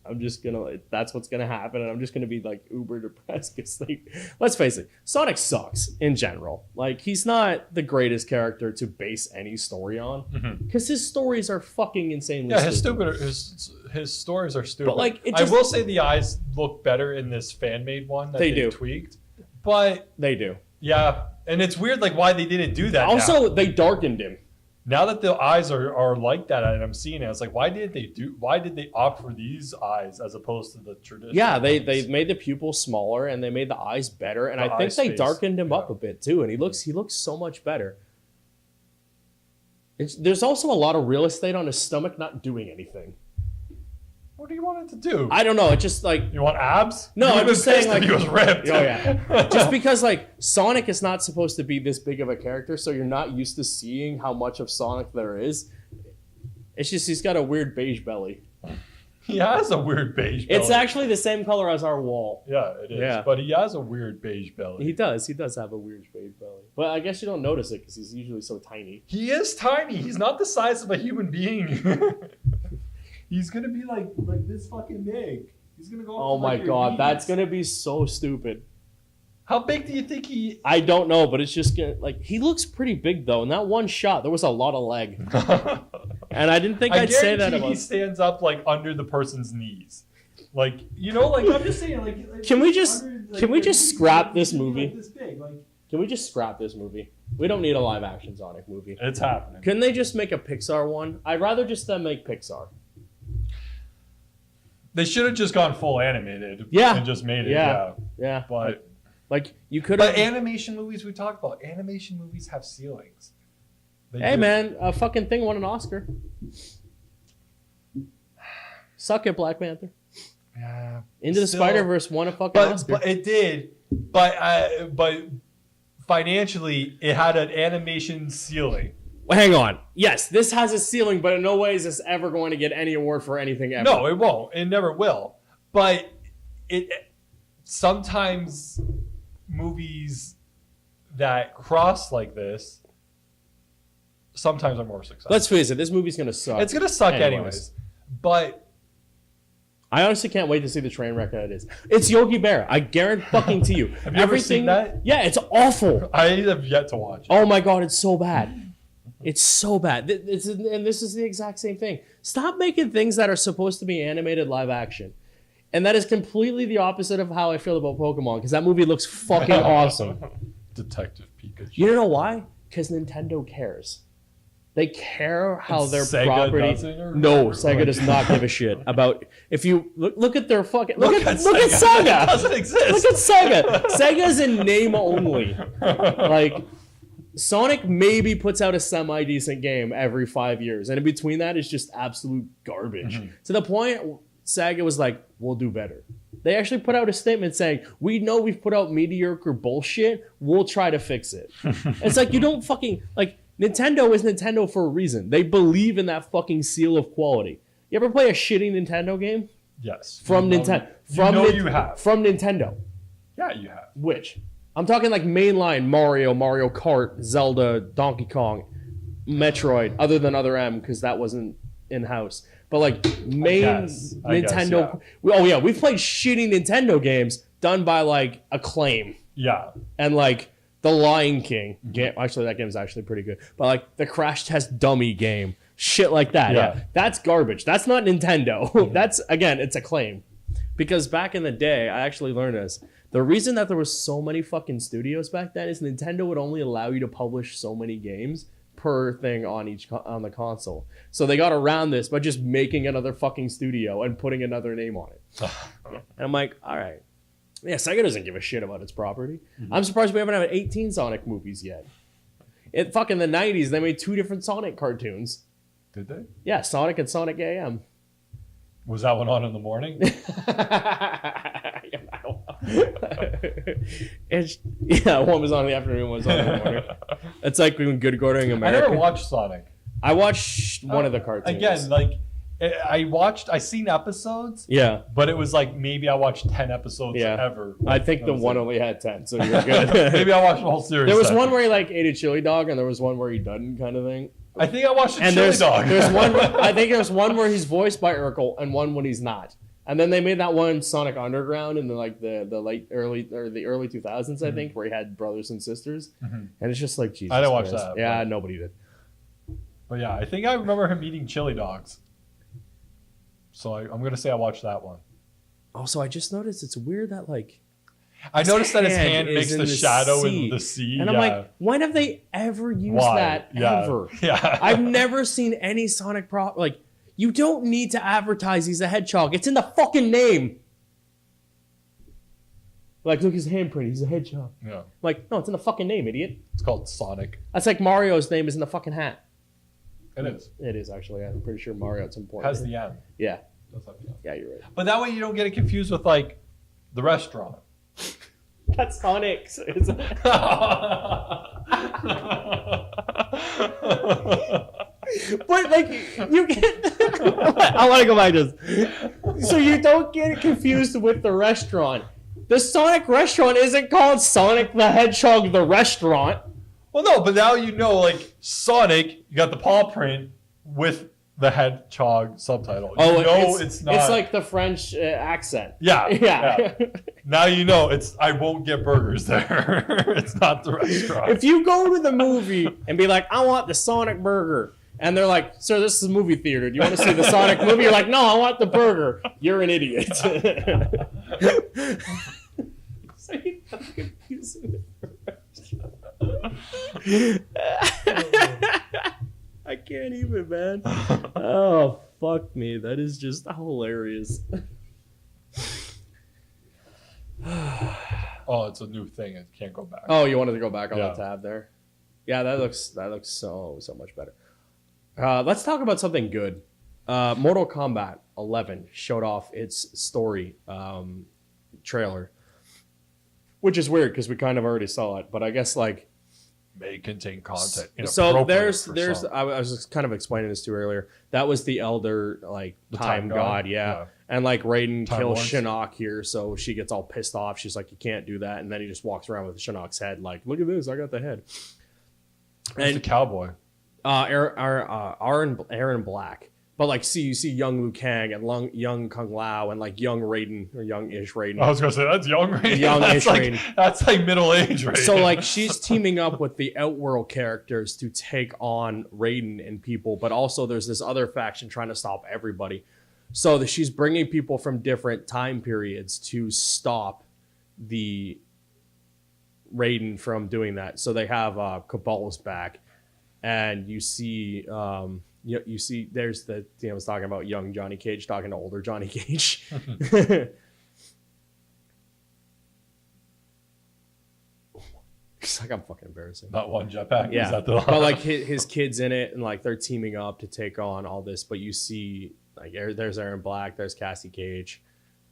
Speaker 1: I'm just gonna, that's what's gonna happen, and I'm just gonna be like uber depressed because, like, let's face it, Sonic sucks in general. Like, he's not the greatest character to base any story on because his stories are fucking insanely stupid.
Speaker 4: His stories are stupid.
Speaker 1: But like,
Speaker 4: I will say the eyes look better in this fan made one that they tweaked, but
Speaker 1: they do.
Speaker 4: Yeah, and it's weird like why they didn't do that.
Speaker 1: Also, they darkened him.
Speaker 4: Now that the eyes are like that, and I'm seeing it, it's like, why did they opt for these eyes as opposed to the traditional?
Speaker 1: Yeah, they made the pupils smaller and they made the eyes better, and I think they darkened him up a bit too, and he looks so much better. There's also a lot of real estate on his stomach not doing anything.
Speaker 4: What do you want it to do?
Speaker 1: I don't know. It's just like,
Speaker 4: you want abs?
Speaker 1: No, I'm just saying like
Speaker 4: he was ripped.
Speaker 1: Oh yeah. Just because like Sonic is not supposed to be this big of a character, so you're not used to seeing how much of Sonic there is. It's just he's got a weird beige belly.
Speaker 4: He has a weird beige belly.
Speaker 1: It's actually the same color as our wall.
Speaker 4: Yeah, it is. Yeah. But he has a weird beige belly.
Speaker 1: He does. He does have a weird beige belly. But I guess you don't notice it because he's usually so tiny.
Speaker 4: He is tiny. He's not the size of a human being. He's gonna be like this fucking big. He's gonna go.
Speaker 1: Oh my god, that's gonna be so stupid.
Speaker 4: How big do you think he?
Speaker 1: I don't know, but it's just gonna like he looks pretty big though. In that one shot, there was a lot of leg, and I didn't think I'd say that about.
Speaker 4: He stands up like under the person's knees, like like I'm just saying like.
Speaker 1: Can we just scrap this movie? Like this big, like. Can we just scrap this movie? We don't need a live action Sonic movie.
Speaker 4: It's happening.
Speaker 1: Couldn't they just make a Pixar one? I'd rather just them make Pixar.
Speaker 4: They should have just gone full animated.
Speaker 1: Yeah.
Speaker 4: And just made it.
Speaker 1: Yeah.
Speaker 4: But
Speaker 1: like you could.
Speaker 4: But animation movies we talked about. Animation movies have ceilings.
Speaker 1: Hey man, a fucking thing won an Oscar. Suck it, Black Panther.
Speaker 4: Yeah.
Speaker 1: Into the Spider-Verse won a fucking Oscar.
Speaker 4: But it did. But financially, it had an animation ceiling.
Speaker 1: Hang on. Yes, this has a ceiling, but in no way is this ever going to get any award for anything ever.
Speaker 4: No, it won't. It never will. But it sometimes movies that cross like this sometimes are more successful.
Speaker 1: Let's face it, this movie's going to suck.
Speaker 4: It's going to suck anyways. But
Speaker 1: I honestly can't wait to see the train wreck that it is. It's Yogi Bear. I guarantee fucking to you.
Speaker 4: Have you ever seen that?
Speaker 1: Yeah, it's awful.
Speaker 4: I have yet to watch it.
Speaker 1: Oh my god, it's so bad. It's so bad. And this is the exact same thing. Stop making things that are supposed to be animated live action. And that is completely the opposite of how I feel about Pokemon, because that movie looks fucking awesome.
Speaker 4: Detective Pikachu.
Speaker 1: You know why? Because Nintendo cares. They care how their
Speaker 4: Sega
Speaker 1: property. No, Sega does not give a shit about. If you look at their fucking look at Sega.
Speaker 4: It doesn't exist.
Speaker 1: Look at Sega. Sega's in name only. Like Sonic maybe puts out a semi-decent game every 5 years, and in between that is just absolute garbage. To the point Sega was like, "We'll do better." They actually put out a statement saying, "We know we've put out mediocre bullshit. We'll try to fix it." It's like you don't fucking like. Nintendo is Nintendo for a reason. They believe in that fucking seal of quality. You ever play a shitty Nintendo game?
Speaker 4: Yes.
Speaker 1: From Nintendo.
Speaker 4: You have.
Speaker 1: From Nintendo.
Speaker 4: Yeah, you have.
Speaker 1: Which? I'm talking like mainline Mario, Mario Kart, Zelda, Donkey Kong, Metroid, other than Other M, because that wasn't in-house. But like main Nintendo. We've played shitty Nintendo games done by like Acclaim.
Speaker 4: Yeah.
Speaker 1: And like the Lion King game. Actually, that game is actually pretty good. But like the Crash Test Dummy game, shit like that. Yeah, that's garbage. That's not Nintendo. That's again, it's Acclaim. Because back in the day, I actually learned this. The reason that there was so many fucking studios back then is Nintendo would only allow you to publish so many games per thing on on the console. So they got around this by just making another fucking studio and putting another name on it. And I'm like, all right. Yeah, Sega doesn't give a shit about its property. I'm surprised we haven't had 18 Sonic movies yet. In fucking the 90s, they made 2 different Sonic cartoons.
Speaker 4: Did they?
Speaker 1: Yeah, Sonic and Sonic AM.
Speaker 4: Was that one on in the morning?
Speaker 1: One was on in the afternoon, one was on in the morning. It's like when Good Going American.
Speaker 4: I never watched Sonic.
Speaker 1: I watched one of the cartoons.
Speaker 4: Again, like I seen episodes.
Speaker 1: Yeah.
Speaker 4: But it was like maybe I watched 10 episodes ever.
Speaker 1: I think the one only had 10, so you're good.
Speaker 4: Maybe I watched the whole series.
Speaker 1: There was one where he like ate a chili dog, and there was one where he doesn't, kind of thing.
Speaker 4: I think I watched the chili dog.
Speaker 1: There's one. I think there's one where he's voiced by Urkel, and one when he's not. And then they made that one Sonic Underground in the early 2000s, I think, where he had brothers and sisters, and it's just like Jesus.
Speaker 4: I didn't watch
Speaker 1: Christ.
Speaker 4: that.
Speaker 1: Yeah, nobody did.
Speaker 4: But yeah, I think I remember him eating chili dogs. So I'm gonna say I watched that one.
Speaker 1: Also, I just noticed it's weird that like
Speaker 4: I noticed that his hand makes the shadow in the sea.
Speaker 1: And I'm like, when have they ever used that ever?
Speaker 4: Yeah.
Speaker 1: I've never seen any Sonic like, you don't need to advertise he's a hedgehog. It's in the fucking name. Like, look, his handprint. He's a hedgehog.
Speaker 4: Yeah.
Speaker 1: Like, no, it's in the fucking name, idiot.
Speaker 4: It's called Sonic.
Speaker 1: That's like Mario's name is in the fucking hat.
Speaker 4: It is.
Speaker 1: It is, actually. I'm pretty sure Mario at some point.
Speaker 4: Has the end.
Speaker 1: Yeah.
Speaker 4: Does have the end.
Speaker 1: Yeah, you're right.
Speaker 4: But that way you don't get it confused with, like, the restaurant.
Speaker 1: That's Sonic's. But like you get I want to go back to this. So you don't get it confused with the restaurant. The Sonic restaurant isn't called Sonic the Hedgehog the restaurant.
Speaker 4: Well, no, but now you know, like, Sonic, you got the paw print with the hedgehog subtitle.
Speaker 1: Oh,
Speaker 4: you know it's not.
Speaker 1: It's like the French accent.
Speaker 4: Yeah. Now you know I won't get burgers there. It's not the restaurant.
Speaker 1: If you go to the movie and be like, I want the Sonic burger, and they're like, sir, this is a movie theater. Do you want to see the Sonic movie? You're like, no, I want the burger. You're an idiot. So you have confusing I can't even, man. Oh, fuck me. That is just hilarious.
Speaker 4: Oh, it's a new thing. It can't go back.
Speaker 1: Oh, you wanted to go back on the tab there? Yeah, that looks so much better. Let's talk about something good. Mortal Kombat 11 showed off its story trailer, which is weird because we kind of already saw it. But I guess like
Speaker 4: may contain content.
Speaker 1: So there's I was just kind of explaining this to you earlier. That was the elder like the time god, yeah. And like Raiden kills Shinnok here, so she gets all pissed off. She's like, "You can't do that," and then he just walks around with Shinnok's head, like, "Look at this, I got the head."
Speaker 4: And the cowboy,
Speaker 1: Aaron Black. But like, you see young Liu Kang and young Kung Lao and like young Raiden or young-ish Raiden.
Speaker 4: I was gonna say that's young Raiden.
Speaker 1: Young-ish Raiden.
Speaker 4: That's like middle age Raiden.
Speaker 1: So like, she's teaming up with the Outworld characters to take on Raiden and people, but also there's this other faction trying to stop everybody. So she's bringing people from different time periods to stop the Raiden from doing that. So they have Cabal's back, and you see. You see, there's the I was talking about young Johnny Cage talking to older Johnny Cage. It's like I'm fucking embarrassing.
Speaker 4: Not one jetpack.
Speaker 1: Yeah, but like his kids in it, and like they're teaming up to take on all this. But you see, like there's Aaron Black, there's Cassie Cage,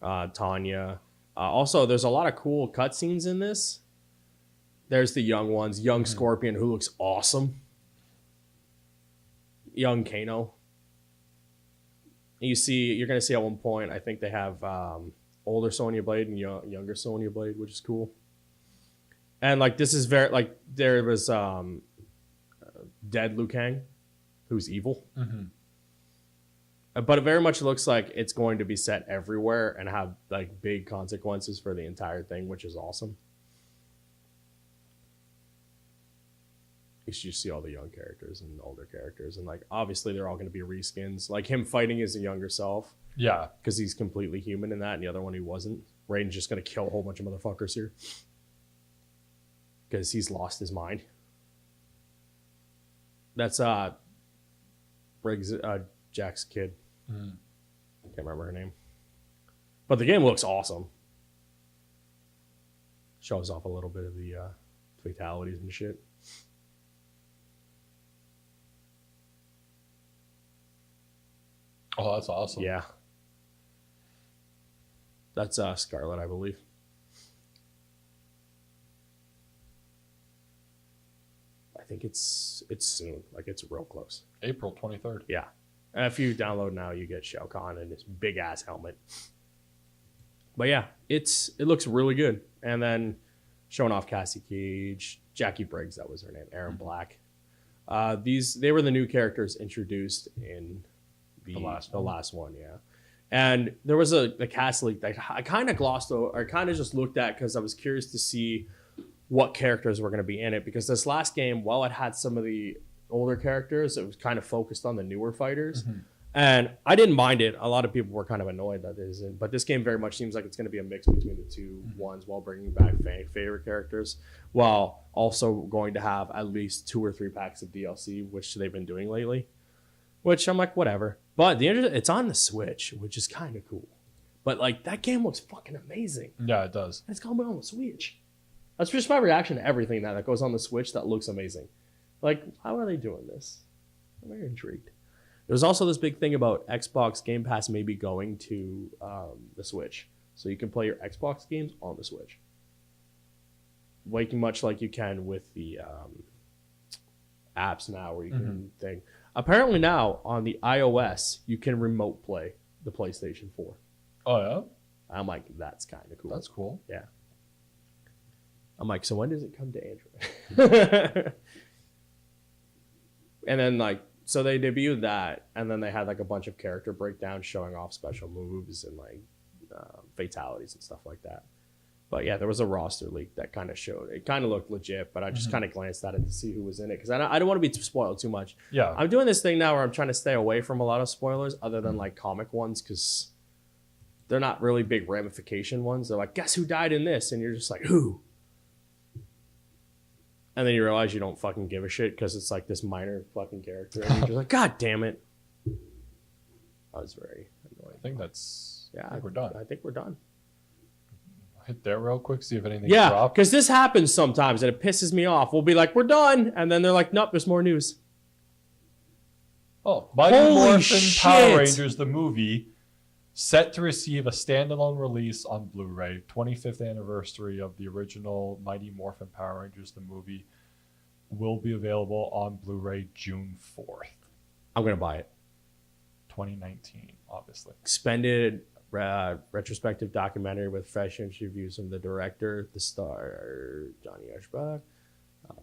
Speaker 1: Tanya. Also, there's a lot of cool cutscenes in this. There's the young ones, young Scorpion who looks awesome. Young Kano. You're gonna see at one point. I think they have older Sonya Blade and younger Sonya Blade, which is cool. And like this is very like there was dead Liu Kang, who's evil. But it very much looks like it's going to be set everywhere and have like big consequences for the entire thing, which is awesome. You should see all the young characters and older characters, and like obviously they're all going to be reskins. Like him fighting as a younger self,
Speaker 4: Yeah,
Speaker 1: because he's completely human in that, and the other one he wasn't. Raiden's just going to kill a whole bunch of motherfuckers here because he's lost his mind. That's Briggs, Jack's kid.
Speaker 4: Mm.
Speaker 1: Can't remember her name, but the game looks awesome. Shows off a little bit of the fatalities and shit.
Speaker 4: Oh, that's awesome.
Speaker 1: Yeah. That's Scarlet, I believe. I think it's soon. Like it's real close.
Speaker 4: April 23rd.
Speaker 1: Yeah. And if you download now, you get Shao Kahn and his big ass helmet. But yeah, it looks really good. And then showing off Cassie Cage, Jackie Briggs, that was her name, Aaron Black. They were the new characters introduced in the last one, yeah. And there was a cast leak that I kind of glossed over, or kind of just looked at because I was curious to see what characters were going to be in it. Because this last game, while it had some of the older characters, it was kind of focused on the newer fighters. Mm-hmm. And I didn't mind it. A lot of people were kind of annoyed that it isn't. But this game very much seems like it's going to be a mix between the two ones while bringing back favorite characters, while also going to have at least 2 or 3 packs of DLC, which they've been doing lately. Which I'm like, whatever. But it's on the Switch, which is kind of cool. But like that game looks fucking amazing.
Speaker 4: Yeah, it does.
Speaker 1: And it's going to be on the Switch. That's just my reaction to everything that goes on the Switch that looks amazing. Like, how are they doing this? I'm very intrigued. There's also this big thing about Xbox Game Pass maybe going to the Switch. So you can play your Xbox games on the Switch. Like much like you can with the apps now where you can think. Apparently now on the iOS, you can remote play the PlayStation 4.
Speaker 4: Oh, yeah?
Speaker 1: I'm like, that's kind of cool.
Speaker 4: That's cool.
Speaker 1: Yeah. I'm like, so when does it come to Android? And then like, so they debuted that, and then they had like a bunch of character breakdowns showing off special moves and like fatalities and stuff like that. But yeah, there was a roster leak that kind of showed. It kind of looked legit, but I just kind of glanced at it to see who was in it because I don't want to be spoiled too much.
Speaker 4: Yeah.
Speaker 1: I'm doing this thing now where I'm trying to stay away from a lot of spoilers other than like comic ones because they're not really big ramification ones. They're like, guess who died in this? And you're just like, who? And then you realize you don't fucking give a shit because it's like this minor fucking character. And you're just like, God damn it. I was very annoyed.
Speaker 4: I think that's...
Speaker 1: Yeah,
Speaker 4: I think we're done.
Speaker 1: I think we're done.
Speaker 4: Hit there real quick, see if anything
Speaker 1: Yeah,
Speaker 4: dropped.
Speaker 1: because this happens sometimes and it pisses me off. We'll be like, we're done. And then they're like, nope, there's more news.
Speaker 4: Oh, Mighty
Speaker 1: Holy
Speaker 4: Morphin
Speaker 1: shit.
Speaker 4: Power Rangers, the movie, set to receive a standalone release on Blu-ray. 25th anniversary of the original Mighty Morphin Power Rangers, the movie, will be available on Blu-ray June 4th.
Speaker 1: I'm going to buy it.
Speaker 4: 2019, obviously.
Speaker 1: Expended retrospective documentary with fresh interviews from the director, the star, Johnny Ashbrook,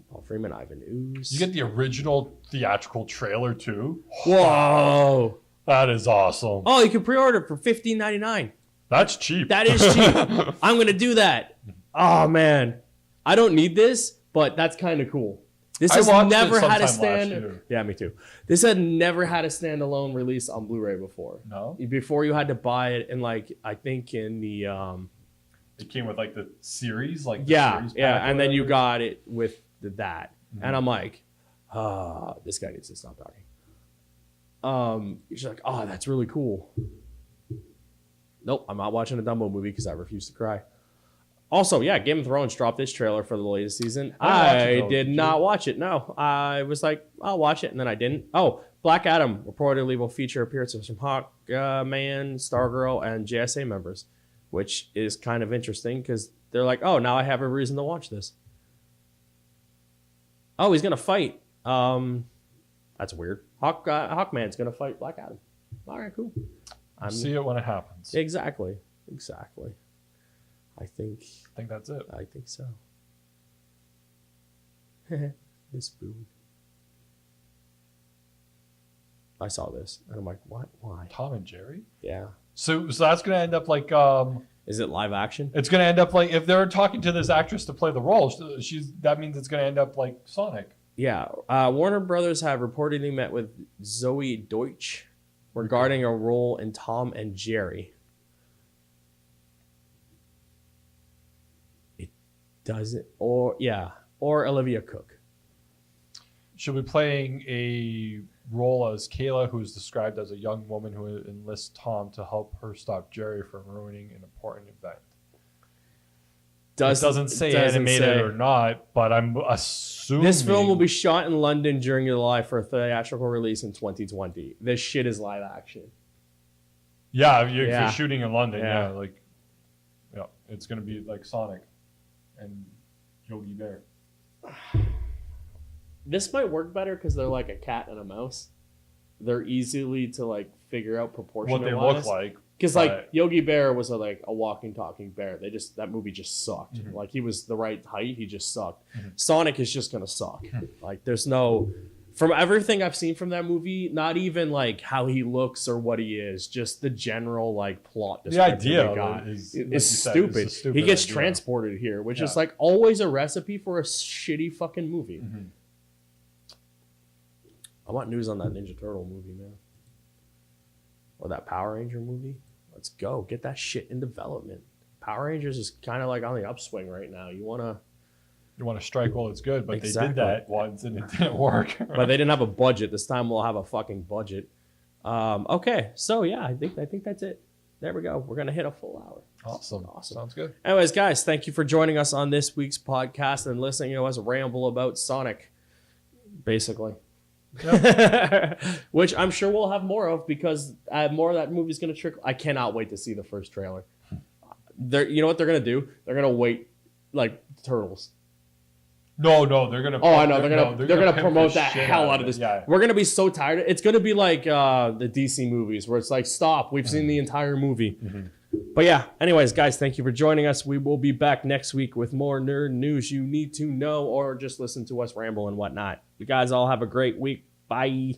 Speaker 1: Paul Freeman, Ivan Ooze.
Speaker 4: You get the original theatrical trailer, too?
Speaker 1: Whoa.
Speaker 4: That is awesome.
Speaker 1: Oh, you can pre-order for $15.99.
Speaker 4: That's cheap.
Speaker 1: That is cheap. I'm going to do that. Oh, man. I don't need this, but that's kind of cool. This has never had a stand. Yeah, me too. This had never had a standalone release on Blu-ray before.
Speaker 4: No.
Speaker 1: Before you had to buy it in like I think in the.
Speaker 4: It came with like the series, like
Speaker 1: yeah, and then you got it with that, and I'm like, this guy needs to stop talking. She's like, oh, that's really cool. Nope, I'm not watching a Dumbo movie because I refuse to cry. Also, yeah, Game of Thrones dropped its trailer for the latest season. I did not watch it. No, I was like, I'll watch it, and then I didn't. Oh, Black Adam reportedly will feature appearances from Hawkman, Stargirl, and JSA members, which is kind of interesting because they're like, oh, now I have a reason to watch this. Oh, he's gonna fight. That's weird. Hawkman's gonna fight Black Adam. All right, cool.
Speaker 4: See it when it happens.
Speaker 1: Exactly. I think
Speaker 4: that's it.
Speaker 1: I think so. This food. I saw this and I'm like, what? Why?
Speaker 4: Tom and Jerry.
Speaker 1: Yeah.
Speaker 4: So that's gonna end up like
Speaker 1: Is it live action?
Speaker 4: It's gonna end up like if they're talking to this actress to play the role, that means it's gonna end up like Sonic.
Speaker 1: Yeah. Warner Brothers have reportedly met with Zoe Deutsch regarding a role in Tom and Jerry. It doesn't, or Olivia Cook.
Speaker 4: She'll be playing a role as Kayla, who is described as a young woman who enlists Tom to help her stop Jerry from ruining an important event. It doesn't say animated or not, but I'm assuming
Speaker 1: this film will be shot in London during July for a theatrical release in 2020. This shit is live action.
Speaker 4: Yeah, if you're shooting in London, it's gonna be like Sonic and Yogi Bear.
Speaker 1: This might work better because they're like a cat and a mouse. They're easily to like figure out proportion.
Speaker 4: What they look like.
Speaker 1: Because like Yogi Bear was a walking, talking bear. That movie just sucked.
Speaker 4: Mm-hmm.
Speaker 1: Like he was the right height, he just sucked. Mm-hmm. Sonic is just gonna suck. Like there's no, from everything I've seen from that movie, not even like how he looks or what he is, just the general like plot description. The idea is stupid. He gets transported here, which is like always a recipe for a shitty fucking movie. Mm-hmm. I want news on that Ninja Turtle movie, man. Or that Power Ranger movie. Let's go. Get that shit in development. Power Rangers is kind of like on the upswing right now. You want to strike while it's good, but
Speaker 4: they did that once and it didn't work.
Speaker 1: But they didn't have a budget. This time we'll have a fucking budget. Okay. So yeah, I think that's it. There we go. We're going to hit a full hour.
Speaker 4: Awesome. Sounds good.
Speaker 1: Anyways, guys, thank you for joining us on this week's podcast and listening to us ramble about Sonic, basically. Yep. Which I'm sure we'll have more of because more of that movie's going to trickle. I cannot wait to see the first trailer. You know what they're going to do? They're going to wait like Turtles.
Speaker 4: No, they're going to.
Speaker 1: Oh, I know. They're going to promote the hell out of this. Yeah. We're going to be so tired. It's going to be like the DC movies where it's like, stop. We've seen the entire movie. Mm-hmm. But yeah, anyways, guys, thank you for joining us. We will be back next week with more nerd news you need to know or just listen to us ramble and whatnot. You guys all have a great week. Bye.